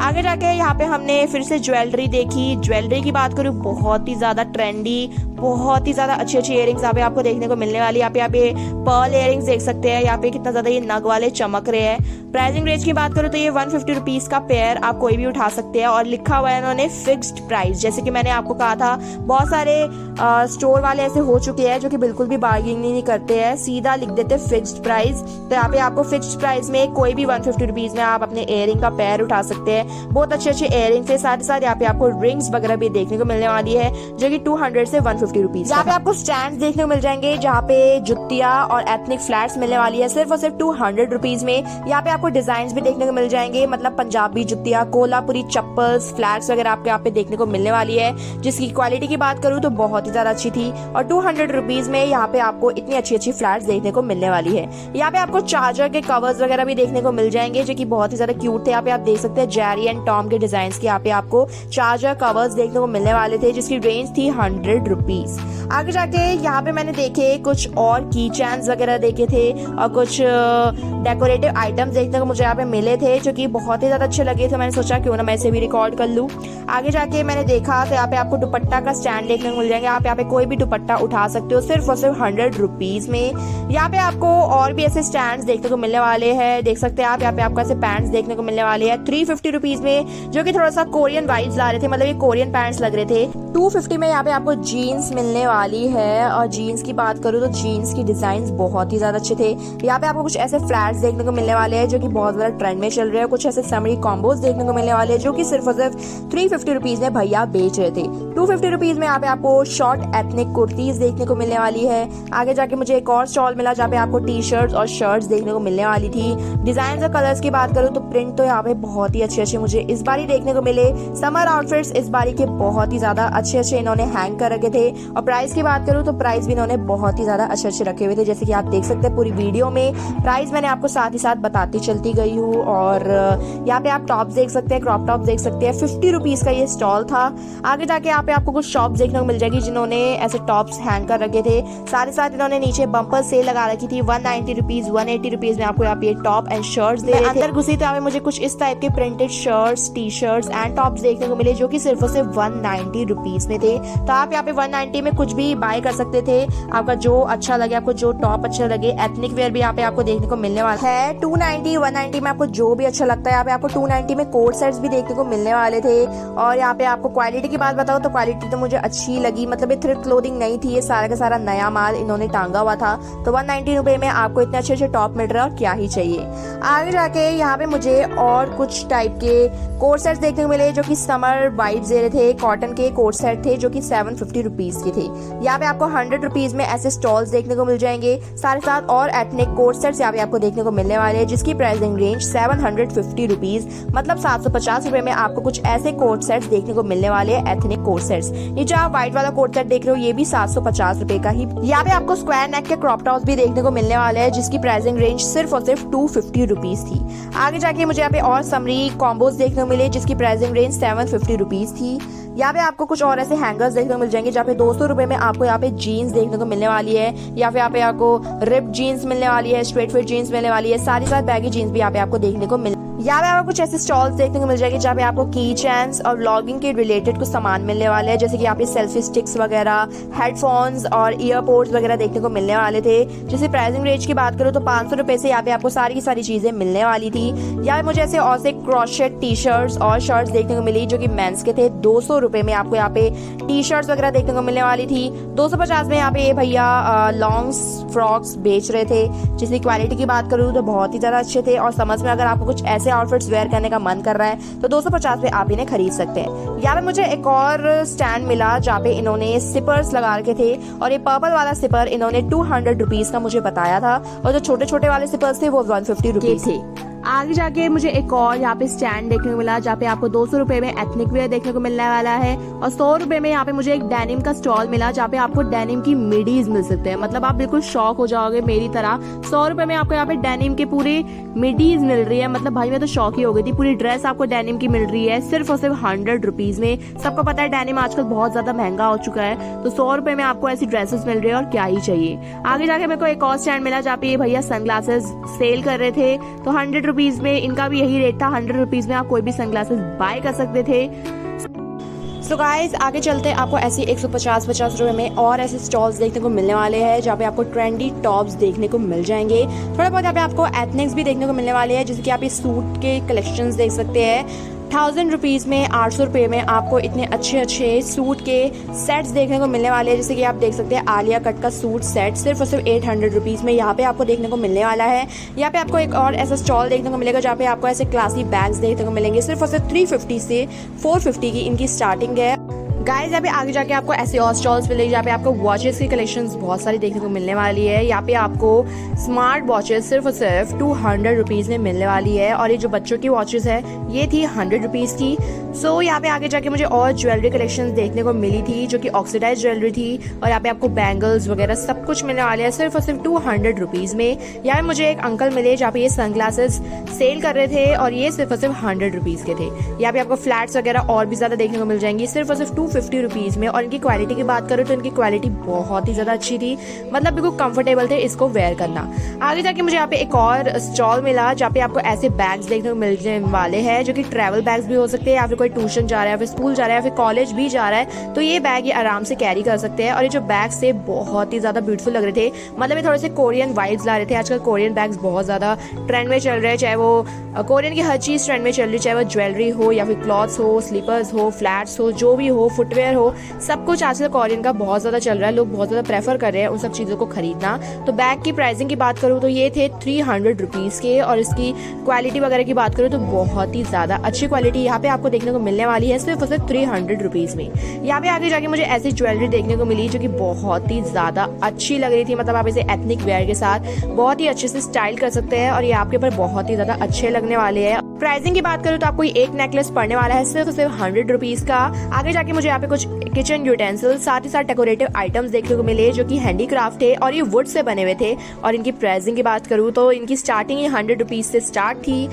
आगे जाके यहाँ पे हमने फिर से ज्वेलरी देखी। ज्वेलरी की बात करूँ बहुत ही ज्यादा ट्रेंडी, बहुत ही ज्यादा अच्छी इयरिंग्स यहाँ पे आपको देखने को मिलने वाली। यहाँ पे पर्ल इयरिंग्स देख सकते हैं। यहाँ पे कितना ज्यादा ये नग वाले चमक रहे हैं। प्राइसिंग रेंज की बात करूँ तो ये 150 रुपीज का पेयर आप कोई भी उठा सकते हैं और लिखा हुआ है इन्होंने फिक्स्ड प्राइस। जैसे कि मैंने आपको कहा था बहुत सारे स्टोर वाले ऐसे हो चुके हैं जो कि बिल्कुल भी बार्गेनिंग नहीं करते हैं, सीधा लिख देते फिक्स्ड प्राइस। तो यहाँ पे आपको फिक्स्ड प्राइस में कोई भी 150 रुपीज में आप अपने इयरिंग का पेयर उठा सकते हैं। बहुत अच्छे इयरिंग्स है। साथ ही साथ यहाँ पे आपको रिंग्स वगैरह भी देखने को मिलने वाली है जो कि 200 से 150 रुपीज। यहाँ पे आपको स्टैंड देखने को मिल जाएंगे जहाँ पे जुतिया और एथनिक फ्लैट्स मिलने वाली है सिर्फ और सिर्फ 200 रुपीज में। यहाँ पे आपको डिजाइन भी देखने को मिल जाएंगे, मतलब पंजाबी जुतिया, कोल्हापुरी चप्पल्स, फ्लैट्स वगैरह आपको यहाँ पे देखने को मिलने वाली है जिसकी क्वालिटी की बात करूँ तो बहुत ही ज्यादा अच्छी थी। और 200 रुपीज में यहाँ पे आपको इतनी अच्छी फ्लैट्स देखने को मिलने वाली है। यहाँ पे आपको चार्जर के कवर्स वगैरह भी देखने को मिल जाएंगे जो कि बहुत ही ज्यादा क्यूट थे। यहाँ पे आप देख सकते हैं जेरी एंड टॉम के डिजाइन के यहाँ पे आपको चार्जर कवर्स देखने को मिलने वाले थे जिसकी रेंज थी 100 रुपीज। आगे जाके यहाँ पे मैंने देखे कुछ और की चैन्स वगैरह देखे थे और कुछ डेकोरेटिव आइटम्स देखने को मुझे यहाँ पे मिले थे जो कि बहुत ही ज्यादा अच्छे लगे थे। मैंने सोचा क्यों ना मैं इसे भी रिकॉर्ड कर लूँ। आगे जाके मैंने देखा तो यहाँ पे आपको दुपट्टा का स्टैंड देखने को मिल जाएंगे। आप यहाँ पे कोई भी दुपट्टा उठा सकते हो सिर्फ और सिर्फ 100 रुपीज में। यहाँ पे आपको और भी ऐसे स्टैंड देखने को मिलने वाले हैं, देख सकते हैं आप। यहाँ पे आपको ऐसे पैंट्स देखने को मिलने वाले हैं 350 रुपीज में जो कि थोड़ा सा कोरियन वाइब्स ला रहे थे, मतलब ये कोरियन पैंट्स लग रहे थे। 250 में यहाँ पे आपको जीन्स मिलने वाली है। और जीन्स की बात करूँ तो जीन्स की डिजाइन बहुत ही ज्यादा अच्छे थे। यहाँ पे आपको कुछ ऐसे फ्लैट्स देखने को मिलने वाले हैं जो कि बहुत ज्यादा ट्रेंड में चल रहे हैं। कुछ ऐसे समरी कॉम्बोज देखने को मिलने वाले हैं जो कि सिर्फ और सिर्फ 350 रुपीज में भैया बेच रहे थे। 250 रुपीज में यहाँ पे आपको शॉर्ट एथनिक कुर्तीज देखने को मिलने वाली है। आगे जाके मुझे एक और स्टॉल मिला जहाँ पे आपको टी शर्ट्स और शर्ट्स देखने को मिलने वाली थी। डिजाइन और कलर्स की बात करूँ तो प्रिंट तो यहाँ पे बहुत ही अच्छे मुझे इस बार ही देखने को मिले। समर आउटफिट्स इस बारी के बहुत ही ज्यादा अच्छे इन्होंने हैंग कर रखे थे। और प्राइस की बात करूँ तो प्राइस भी इन्होंने बहुत ही ज्यादा अच्छे रखे हुए थे। जैसे कि आप देख सकते हैं पूरी वीडियो में प्राइस मैंने आपको साथ ही साथ बताती चलती गई हूँ। और यहाँ पे आप टॉप्स देख सकते हैं, क्रॉप टॉप देख सकते हैं। 50 रुपीज का ये स्टॉल था। आगे जाके यहाँ पे आपको कुछ शॉप देखने को मिल जाएगी जिन्होंने ऐसे टॉप्स हैंग कर रखे थे। साथ ही साथ इन्होंने नीचे बम्पर सेल लगा रखी थी। 190 रुपीज 180 रुपीज में आपको यहाँ पे टॉप एंड शर्ट्स दे रहे थे। अंदर घुसी तो यहाँ पे मुझे कुछ इस टाइप के printed shirts, T shirts and tops देखने को मिले जो कि सिर्फ और सिर्फ 190 रुपीज में थे। तो आप यहाँ पे 190 में कुछ भी बाय कर सकते थे। आपका जो अच्छा लगे, आपको जो टॉप अच्छा लगे। एथनिक वेयर भी यहाँ पे आपको देखने को मिलने वाला है। 290 190 में आपको जो भी अच्छा लगता है। यहाँ पे आपको 290 में कोट सेट्स भी देखने को मिलने वाले थे। और यहाँ पे आपको क्वालिटी की बात बताओ तो क्वालिटी तो मुझे अच्छी लगी। मतलब ये थ्रिफ्ट क्लोथिंग नहीं थी, ये सारा का सारा नया माल इन्होंने टांगा हुआ था। तो 190 रुपए में आपको इतने अच्छे टॉप मिल रहा है और क्या ही चाहिए। आगे जाके यहाँ पे मुझे और कुछ टाइप के कोट सेट्स देखने को मिले जो कि समर वाइब्स दे रहे थे। कॉटन के कोट सेट थे जो कि 750 रुपीज के थे। यहाँ पे आपको 100 रुपीज में ऐसे स्टॉल्स देखने को मिल जाएंगे। साथ साथ और एथनिक कोट सेट्स यहाँ पे आपको देखने को मिलने वाले हैं जिसकी प्राइसिंग रेंज 750 रुपीज मतलब 750 रुपए में आपको कुछ ऐसे कोट सेट्स देखने को मिलने वाले हैं, एथनिक कोट सेट्स। ये जो आप व्हाइट वाला कोट सेट देख रहे हो ये भी 750 रुपए का ही। यहाँ पे आपको स्क्वायर नेक के क्रॉप टॉप्स भी देखने को मिलने वाले हैं जिसकी प्राइसिंग रेंज सिर्फ और सिर्फ 250 रुपीज थी। आगे जाके मुझे यहाँ पे और समरी कॉम्बोज देखने को मिले जिसकी प्राइसिंग रेंज 750 रुपीज थी। यहाँ पे आपको कुछ और ऐसे हैंगर्स देखने को मिल जाएंगे जहाँ पे 200 रुपए में आपको यहाँ पे जीन्स देखने को मिलने वाली है। या फिर यहाँ पे आपको रिप जीन्स मिलने वाली है, स्ट्रेट फिट जीन्स मिलने वाली है। सारी साथ बैगी जीन्स भी यहाँ पे आपको देखने को मिल। यहाँ पे आपको कुछ ऐसे स्टॉल्स देखने को मिल जाएंगे जहाँ पे आपको की चेन्स और व्लॉगिंग के रिलेटेड कुछ सामान मिलने वाले हैं। जैसे कि यहाँ पे सेल्फी स्टिक्स वगैरह, हेडफोन्स और ईयरपोड्स वगैरह देखने को मिलने वाले थे। जैसे प्राइसिंग रेंज की बात करूँ तो 500 रुपए से यहाँ पे आपको सारी की सारी चीजें मिलने वाली थी। यहाँ पे मुझे ऐसे और से क्रॉशेट टी शर्ट्स और शर्ट्स देखने को मिली जो कि मेंस के थे। 200 रुपए में आपको यहाँ पे टी शर्ट्स वगैरह देखने को मिलने वाली थी। 250 में यहाँ पे ये भैया लॉन्ग फ्रॉक्स बेच रहे थे जिसकी क्वालिटी की बात करूँ तो बहुत ही ज्यादा अच्छे थे। और समझ में अगर आपको कुछ ऐसे आउटफिट्स वेयर करने का मन कर रहा है तो 250 में आप इन्हें खरीद सकते हैं। यहाँ पे मुझे एक और स्टैंड मिला जहाँ पे इन्होंने सिपर्स लगा रखे थे। और ये पर्पल वाला सिपर इन्होंने 200 रुपीज का मुझे बताया था और जो छोटे छोटे वाले सिपर्स थे वो 150 रुपीज थे। आगे जाके मुझे एक और यहाँ पे स्टैंड देखने को मिला जहाँ पे आपको 200 रुपए में एथनिक वेयर देखने को मिलने वाला है। और 100 रुपए में यहाँ पे मुझे एक डेनिम का स्टॉल मिला जहाँ पे आपको डेनिम की मिडीज मिल सकते हैं। मतलब आप बिल्कुल शॉक हो जाओगे मेरी तरह। 100 रुपए में आपको यहाँ पे डेनिम के पूरे मिडीज मिल रही है। मतलब भाई मैं तो शॉक ही हो गई थी। पूरी ड्रेस आपको डेनिम की मिल रही है सिर्फ और सिर्फ 100 रुपीज में। सबको पता है डेनिम आजकल बहुत ज्यादा महंगा हो चुका है। तो 100 रुपए में आपको ऐसी ड्रेसेस मिल रही है और क्या ही चाहिए। आगे जाके मेरे को एक और स्टैंड मिला जहाँ पे भैया सनग्लासेस सेल कर रहे थे। तो 100 रुपीज में इनका भी यही रेट था। 100 रुपीज में आप कोई भी सनग्लासेस बाय कर सकते थे। सो गाइस आगे चलते आपको ऐसे 150 रुपए में और ऐसे स्टॉल्स देखने को मिलने वाले हैं जहाँ पे आपको ट्रेंडी टॉप्स देखने को मिल जाएंगे। थोड़ा बहुत यहाँ पे आपको एथनिक्स भी देखने को मिलने वाले हैं जैसे कि आप इस सूट के कलेक्शंस देख सकते हैं। 1000 रुपीज में 800 रुपए में आपको इतने अच्छे सूट के सेट्स देखने को मिलने वाले हैं। जैसे कि आप देख सकते हैं आलिया कट का सूट सेट सिर्फ और सिर्फ 800 रुपीज में यहाँ पे आपको देखने को मिलने वाला है। यहाँ पे आपको एक और ऐसा स्टॉल देखने को मिलेगा जहाँ पे आपको ऐसे क्लासी बैग्स देखने को मिलेंगे। सिर्फ और सिर्फ 350 से 450 की इनकी स्टार्टिंग है। गाइस यहाँ पे आगे जाके आपको ऐसे और स्टॉल्स मिलेंगे जहाँ पे आपको वॉचेस की कलेक्शंस बहुत सारी देखने को मिलने वाली है। यहाँ पे आपको स्मार्ट वॉचेस सिर्फ और सिर्फ 200 रुपीज में मिलने वाली है। और ये जो बच्चों की वॉचेस है ये थी 100 रुपीज की। सो यहाँ पे आगे जाके मुझे और ज्वेलरी कलेक्शंस देखने को मिली थी जो कि ऑक्सीडाइज ज्वेलरी थी। और यहाँ पे आपको बैंगल्स वगैरह सब कुछ मिलने वाले हैं सिर्फ और सिर्फ 200 रुपीज में। यहाँ पे मुझे एक अंकल मिले जहाँ पे ये सनग्लासेस सेल कर रहे थे और ये सिर्फ और सिर्फ 100 रुपीज के थे। यहाँ पे आपको फ्लैट्स वगैरह और भी ज्यादा देखने को मिल जाएंगी सिर्फ और सिर्फ 250 रुपीज में। और इनकी क्वालिटी की बात करूँ तो इनकी क्वालिटी बहुत ही ज्यादा अच्छी थी। मतलब बिल्कुल कंफर्टेबल थे इसको वेयर करना। आगे जाके मुझे यहाँ पे एक और स्टॉल मिला जहाँ पे आपको ऐसे बैग्स देखने को मिलने वाले हैं जो कि ट्रैवल बैग्स भी हो सकते हैं या फिर कोई ट्यूशन जा रहा है या फिर स्कूल जा रहा है या फिर कॉलेज भी जा रहा है तो ये बैग ये आराम से कैरी कर सकते हैं। और ये जो बैग्स थे बहुत ही ज्यादा ब्यूटीफुल लग रहे थे। मतलब ये थोड़े से कोरियन वाइब्स ला रहे थे। आजकल कोरियन बैग्स बहुत ज्यादा ट्रेंड में चल रहे हैं। चाहे वो कोरियन की हर चीज ट्रेंड में चल रही है, चाहे वो ज्वेलरी हो या फिर क्लॉथ्स हो, स्लीपर्स हो, फ्लैट्स हो, जो भी हो, फुट फुटवेयर हो, सब कुछ आजकल कोरियन का बहुत ज़्यादा चल रहा है, लोग बहुत ज़्यादा प्रेफर कर रहे हैं उन सब चीज़ों को खरीदना। तो बैग की प्राइसिंग की बात करूँ तो ये थे 300 रुपीज़ के, और इसकी क्वालिटी वगैरह की बात करूँ तो बहुत ही ज़्यादा अच्छी क्वालिटी यहाँ पे आपको देखने को मिलने वाली है, सिर्फ और सिर्फ 300 रुपीज़ में। यहाँ पे आगे जाके मुझे ऐसी ज्वेलरी देखने को मिली जो कि बहुत ही ज़्यादा अच्छी लग रही थी, मतलब आप इसे एथनिक वेयर के साथ बहुत ही अच्छे से स्टाइल कर सकते हैं और ये आपके ऊपर बहुत ही ज़्यादा अच्छे लगने वाले हैं। प्राइसिंग की बात करूँ तो आपको एक नेकलेस पड़ने वाला है सिर्फ 100 रुपीज़ का। आगे जाके मुझे यहाँ पे कुछ किचन यूटेंसिल्स साथ ही साथ डेकोरेटिव आइटम्स देखने को मिले जो कि हैंडीक्राफ्ट है और ये वुड से बने हुए थे। और इनकी प्राइसिंग की बात करूँ तो इनकी स्टार्टिंग 100 रुपीज़ से स्टार्ट थी।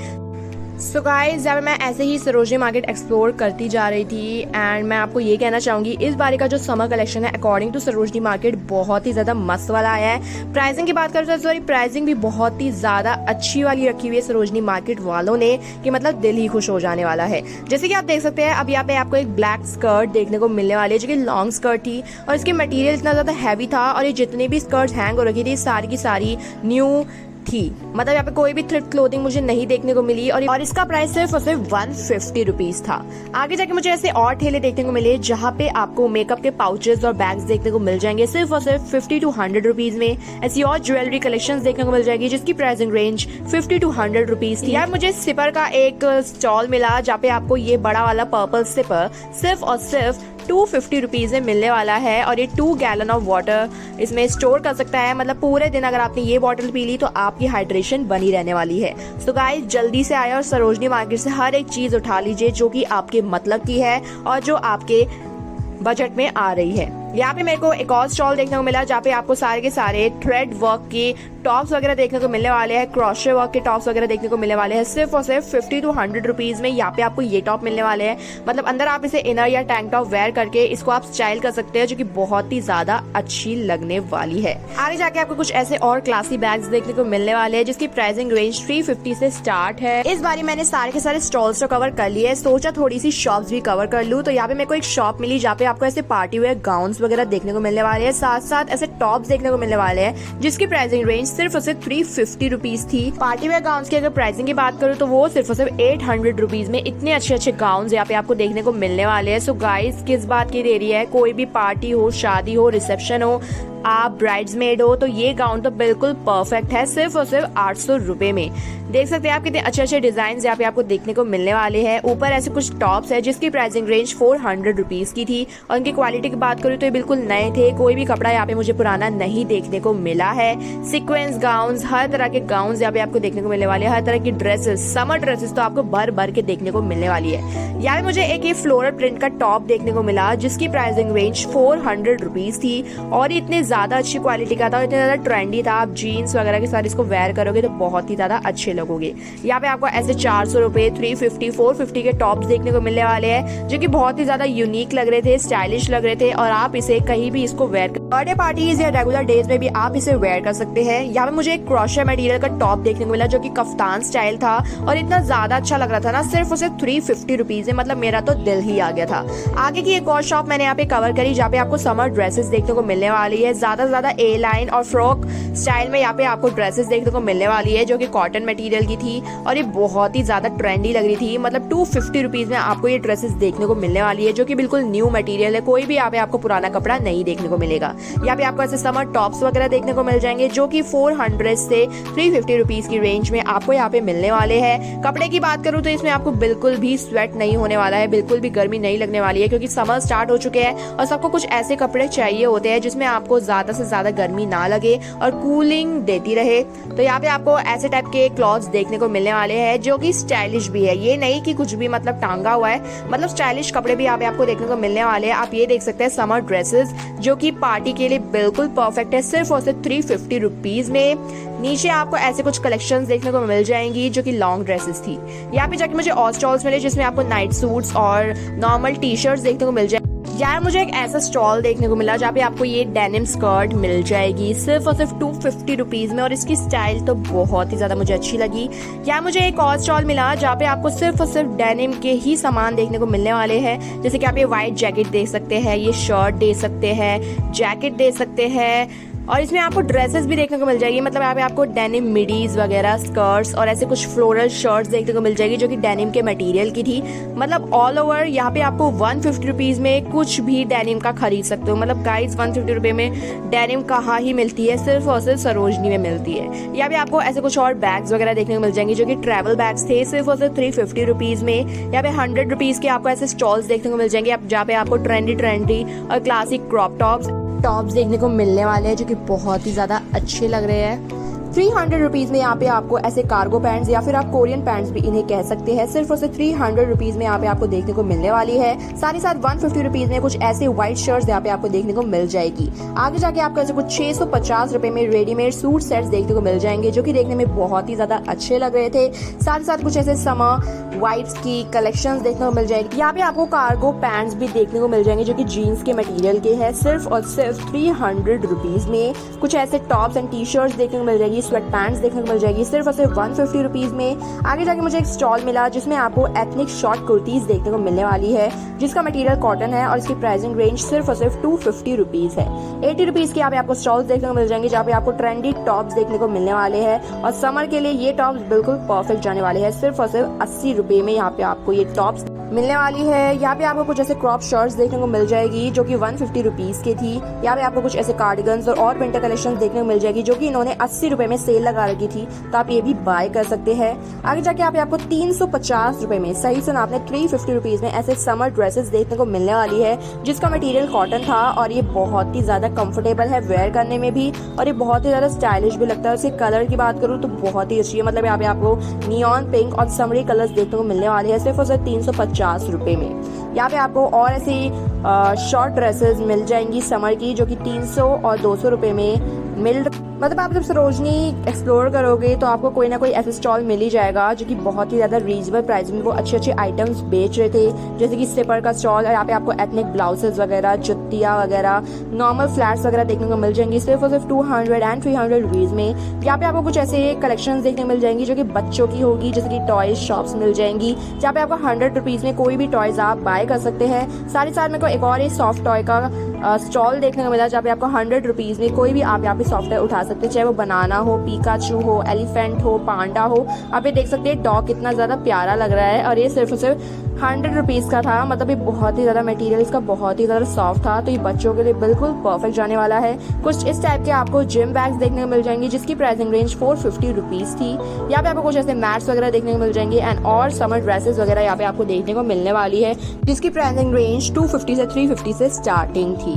सो गाइस, जब मैं ऐसे ही सरोजनी मार्केट एक्सप्लोर करती जा रही थी एंड मैं आपको ये कहना चाहूँगी इस बारी का जो समर कलेक्शन है अकॉर्डिंग टू सरोजनी मार्केट बहुत ही ज़्यादा मस्त वाला आया है। प्राइसिंग की बात करें तो इस बारी प्राइसिंग भी बहुत ही ज़्यादा अच्छी वाली रखी हुई है सरोजनी मार्केट वालों ने कि मतलब दिल ही खुश हो जाने वाला है। जैसे कि आप देख सकते हैं अब यहाँ पे आपको एक ब्लैक स्कर्ट देखने को मिलने वाली है जो कि लॉन्ग स्कर्ट थी और इसकी मटेरियल इतना ज़्यादा हैवी था और ये जितनी भी स्कर्ट हैंग हो रखी थी सारी की सारी न्यू थी, मतलब यहाँ पे कोई भी थ्रिफ्ट क्लोथिंग मुझे नहीं देखने को मिली और इसका प्राइस सिर्फ और सिर्फ 150 रुपीज था। आगे जाके मुझे ऐसे और ठेले देखने को मिले जहाँ पे आपको मेकअप के पाउचेस और बैग्स देखने को मिल जाएंगे सिर्फ और सिर्फ 50 to 100 रुपीज में। ऐसी और ज्वेलरी कलेक्शंस देखने को मिल जाएगी जिसकी प्राइसिंग रेंज 50 to 100 रुपीज थी। यार मुझे सिपर का एक स्टॉल मिला जहाँ पे आपको ये बड़ा वाला पर्पल सिपर सिर्फ और सिर्फ 250 रुपीज़ में मिलने वाला है और ये 2 गैलन ऑफ वाटर इसमें स्टोर कर सकता है, मतलब पूरे दिन अगर आपने ये बॉटल पी ली तो आपकी हाइड्रेशन बनी रहने वाली है। सो गाइस, जल्दी से आए और सरोजनी मार्केट से हर एक चीज़ उठा लीजिए जो कि आपके मतलब की है और जो आपके बजट में आ रही है। यहाँ पे मेरे को एक और स्टॉल देखने को मिला जहाँ पे आपको सारे के सारे थ्रेड वर्क के टॉप्स वगैरह देखने को मिलने वाले हैं, क्रोशे वर्क के टॉप्स वगैरह देखने को मिलने वाले हैं सिर्फ और सिर्फ 50 to 100 रुपीज में। यहाँ पे आपको ये टॉप मिलने वाले हैं, मतलब अंदर आप इसे इनर या टैंक टॉप वेयर करके इसको आप स्टाइल कर सकते हैं जो कि बहुत ही ज्यादा अच्छी लगने वाली है। आगे जाके आपको कुछ ऐसे और क्लासी बैग्स देखने को मिलने वाले हैं जिसकी प्राइसिंग रेंज 350 से स्टार्ट है। इस बारी मैंने सारे के सारे स्टॉल्स तो कवर कर लिए, सोचा थोड़ी सी शॉप्स भी कवर कर लूँ। तो यहाँ पे मेरे को एक शॉप मिली जहाँ पे आपको ऐसे पार्टी वेयर गाउन्स वगैरह देखने को मिलने वाले हैं, साथ साथ ऐसे टॉप्स देखने को मिलने वाले हैं जिसकी प्राइसिंग रेंज सिर्फ और सिर्फ 350 रुपीज थी। पार्टी वेयर गाउन्स की अगर प्राइसिंग की बात करूँ तो वो सिर्फ और सिर्फ 800 रुपीज में इतने अच्छे अच्छे गाउन्स यहाँ पे आपको देखने को मिलने वाले हैं। सो गाइस, किस बात की देरी है, कोई भी पार्टी हो, शादी हो, रिसेप्शन हो, आप ब्राइड्समेड हो तो ये गाउन तो बिल्कुल परफेक्ट है सिर्फ और सिर्फ 800 रुपए में। देख सकते हैं आप कितने अच्छे अच्छे डिजाइन यहाँ पे आपको देखने को मिलने वाले हैं। ऊपर ऐसे कुछ टॉप्स है जिसकी प्राइसिंग रेंज 400 रुपीज की थी और इनकी क्वालिटी की बात करूँ तो ये बिल्कुल नए थे, कोई भी कपड़ा यहाँ पे मुझे पुराना नहीं देखने को मिला है। सीक्वेंस गाउन्स, हर तरह के गाउन्स यहाँ पे आपको देखने को मिलने वाले हैं, हर तरह की ड्रेसेस, समर ड्रेसेस तो आपको भर भर के देखने को मिलने वाली है। यहाँ पे मुझे एक ये फ्लोरल प्रिंट का टॉप देखने को मिला जिसकी प्राइसिंग रेंज 400 रुपीज थी और इतने ज्यादा अच्छी क्वालिटी का था, इतने ज्यादा ट्रेंडी था। आप जीन्स वगैरह के साथ इसको वेयर करोगे तो बहुत ही ज्यादा अच्छे लगोगे। यहाँ पे आपको ऐसे 400 रुपए, 350, 450 के टॉप्स देखने को मिलने वाले हैं जो कि बहुत ही ज्यादा यूनिक लग रहे थे, स्टाइलिश लग रहे थे और आप इसे कहीं भी इसको वेयर बर्थडे पार्टीज या रेगुलर डेज में भी आप इसे वेयर कर सकते हैं। यहाँ पे मुझे एक क्रोशे मटेरियल का टॉप देखने को मिला जो कि कफ्तान स्टाइल था और इतना ज्यादा अच्छा लग रहा था ना, सिर्फ और सिर्फ 350 रुपीज है, मतलब मेरा तो दिल ही आ गया था। आगे की एक और शॉप मैंने यहाँ पे कवर करी जहाँ पे आपको समर ड्रेसेस देखने को मिलने वाली है, ज्यादा से ज्यादा ए लाइन और फ्रॉक स्टाइल में यहाँ पे आपको ड्रेसेस देखने को मिलने वाली है जो कि कॉटन मटेरियल की थी और ये बहुत ही ज्यादा ट्रेंडी लग रही थी। मतलब 250 रुपीज में आपको ये ड्रेसेस देखने को मिलने वाली है जो कि बिल्कुल न्यू मटेरियल है, कोई भी यहाँ पे आपको पुराना कपड़ा नहीं देखने को मिलेगा। यहाँ पे आपको ऐसे समर टॉप्स वगैरह देखने को मिल जाएंगे जो कि 400 से 350 रुपीज की रेंज में आपको यहाँ पे मिलने वाले हैं। कपड़े की बात करूँ तो इसमें आपको बिल्कुल भी स्वेट नहीं होने वाला है, बिल्कुल भी गर्मी नहीं लगने वाली है क्योंकि समर स्टार्ट हो चुके हैं और सबको कुछ ऐसे कपड़े चाहिए होते हैं जिसमें आपको ज्यादा से ज्यादा गर्मी ना लगे और कूलिंग देती रहे। तो यहाँ पे आपको ऐसे टाइप के क्लॉथ्स देखने को मिलने वाले हैं जो कि स्टाइलिश भी है, ये नहीं कि कुछ भी मतलब टांगा हुआ है, मतलब स्टाइलिश कपड़े भी यहाँ पे आपको देखने को मिलने वाले हैं। आप ये देख सकते हैं समर ड्रेसेस जो कि पार्टी के लिए बिल्कुल परफेक्ट है, सिर्फ और सिर्फ 350 रुपीज में। नीचे आपको ऐसे कुछ कलेक्शंस देखने को मिल जाएंगी जो कि लॉन्ग ड्रेसेस थी। यहाँ पे जाके मुझे और स्टॉल्स मिले जिसमें आपको नाइट सूट्स और नॉर्मल टी शर्ट्स देखने को मिल जाए। यार मुझे एक ऐसा स्टॉल देखने को मिला जहाँ पे आपको ये डेनिम स्कर्ट मिल जाएगी सिर्फ और सिर्फ 250 रुपीज में और इसकी स्टाइल तो बहुत ही ज्यादा मुझे अच्छी लगी। यार मुझे एक और स्टॉल मिला जहाँ पे आपको सिर्फ और सिर्फ डेनिम के ही सामान देखने को मिलने वाले हैं, जैसे कि आप ये व्हाइट जैकेट देख सकते हैं, ये शर्ट दे सकते हैं, जैकेट दे सकते हैं, और इसमें आपको ड्रेसेस भी देखने को मिल जाएगी, मतलब यहाँ पे आपको डेनिम मिडीज वगैरह, स्कर्ट्स और ऐसे कुछ फ्लोरल शर्ट्स देखने को मिल जाएगी जो कि डेनिम के मटेरियल की थी। मतलब ऑल ओवर यहाँ पे आपको 150 रुपीज में कुछ भी डेनिम का खरीद सकते हो। मतलब गाइस 150 रुपए में डेनिम कहाँ ही मिलती है, सिर्फ और सिर्फ सरोजनी में मिलती है। यहाँ पे आपको ऐसे कुछ और बैग्स वगैरह देखने को मिल जाएंगे जो कि ट्रैवल बैग्स थे, सिर्फ और सिर्फ 350 रुपीज में। यहाँ पे 100 रुपीज के आपको ऐसे स्टॉल्स देखने को मिल जाएंगे जहाँ पे आपको ट्रेंडी और क्लासिक क्रॉप टॉप्स देखने को मिलने वाले हैं जो कि बहुत ही ज्यादा अच्छे लग रहे हैं। 300 रुपीज में यहाँ पे आपको ऐसे कार्गो पैंट्स या फिर आप कोरियन पैंट्स भी इन्हें कह सकते हैं, सिर्फ और सिर्फ 300 रुपीज में यहाँ पे आपको देखने को मिलने वाली है। साथ ही साथ 150 रुपीज में कुछ ऐसे व्हाइट शर्ट्स यहाँ पे आपको देखने को मिल जाएगी। आगे जाके आपको ऐसे कुछ 650 रुपए में रेडीमेड सूट सेट्स देखने को मिल जाएंगे जो कि देखने में बहुत ही ज्यादा अच्छे लग रहे थे। साथ ही साथ कुछ ऐसे समर व्हाइट्स की कलेक्शंस देखने को मिल जाएगी। यहाँ पे आपको कार्गो पैंट्स भी देखने को मिल जाएंगे जो कि जीन्स के मटेरियल के हैं, सिर्फ और सिर्फ 300 रुपीज में। कुछ ऐसे टॉप्स एंड टी शर्ट्स देखने को मिल जाएगी, स्वेट पैंट्स देखने को मिल जाएगी, सिर्फ और सिर्फ 150 रुपीज में। आगे जाके मुझे एक स्टॉल मिला जिसमें आपको एथनिक शॉर्ट कुर्तीज देखने को मिलने वाली है जिसका मटेरियल कॉटन है और इसकी प्राइसिंग रेंज सिर्फ और सिर्फ 250 रुपीज है। 80 रुपीज के यहाँ पे आपको स्टॉल्स देखने को मिल जाएंगे जहाँ पे आपको ट्रेंडी टॉप्स देखने को मिलने वाले हैं और समर के लिए ये टॉप्स बिल्कुल परफेक्ट जाने वाले हैं। सिर्फ और सिर्फ 80 रुपए में यहाँ पे आपको ये टॉप्स मिलने वाली है। यहाँ पे आपको कुछ ऐसे क्रॉप शर्ट्स देखने को मिल जाएगी जो कि 150 रुपीज की थी। यहाँ पे आपको कुछ ऐसे कार्डिगन्स और विंटर कलेक्शन देखने को मिल जाएगी जो कि इन्होंने 80 रुपए में सेल लगा रखी थी, तो आप ये भी बाय कर सकते हैं। आगे जाके यहाँ पे आपको 350 रुपए में, सही सुना आपने, 350 रुपीज में ऐसे समर ड्रेसेस देखने को मिलने वाली है जिसका मटेरियल कॉटन था और ये बहुत ही ज्यादा कंफर्टेबल है वेयर करने में भी और ये बहुत ही ज्यादा स्टाइलिश भी लगता है। इसके कलर की बात करूँ तो बहुत ही अच्छी है, मतलब यहाँ पे आपको नियॉन पिंक और समरी कलर्स देखने को मिलने वाले हैं सिर्फ और सिर्फ 350 रुपए में। यहाँ पे आपको और ऐसी शॉर्ट ड्रेसेस मिल जाएंगी समर की जो कि 300 और 200 रुपए में मतलब आप जब सरोजनी एक्सप्लोर करोगे तो आपको कोई ना कोई ऐसा स्टॉल मिल ही जाएगा जो कि बहुत ही ज्यादा रीजनेबल प्राइस में वो अच्छे अच्छे आइटम्स बेच रहे थे, जैसे कि स्लीपर का स्टॉल और यहाँ पे आपको एथनिक ब्लाउजेस वगैरह, जुत्तियाँ वगैरह, नॉर्मल फ्लैट्स वगैरह देखने को मिल जाएंगी सिर्फ और सिर्फ 200 एंड 300 रुपीज में। यहाँ पे आपको कुछ ऐसे कलेक्शन देखने को मिल जाएंगी जो कि बच्चों की होगी, जैसे कि टॉयज शॉप्स मिल जाएंगी जहाँ पे आपको 100 रुपीज में कोई भी टॉयज आप बाय कर सकते हैं। साथ ही साथ मेरे को एक और सॉफ्ट टॉय का स्टॉल देखने को मिला जहाँ पे आपको 100 रुपीज में कोई भी आप यहाँ पे सॉफ्ट टॉय उठा सकते हैं, चाहे वो बनाना हो, पिकाचू हो, एलिफेंट हो, पांडा हो। आप ये देख सकते हैं डॉग कितना ज्यादा प्यारा लग रहा है और ये सिर्फ 100 रुपीज का था। मतलब ये बहुत ही ज्यादा मटेरियल इसका बहुत ही ज्यादा सॉफ्ट था, तो ये बच्चों के लिए बिल्कुल परफेक्ट जाने वाला है। कुछ इस टाइप के आपको जिम बैग्स देखने को मिल जाएंगी जिसकी प्राइसिंग रेंज 450 रुपीज थी। यहाँ पे आपको कुछ ऐसे मैट्स वगैरह देखने को मिल जाएंगे एंड और समर ड्रेसेस वगैरह यहाँ पे आपको देखने को मिलने वाली है जिसकी प्राइसिंग रेंज 250 से 350 से स्टार्टिंग थी।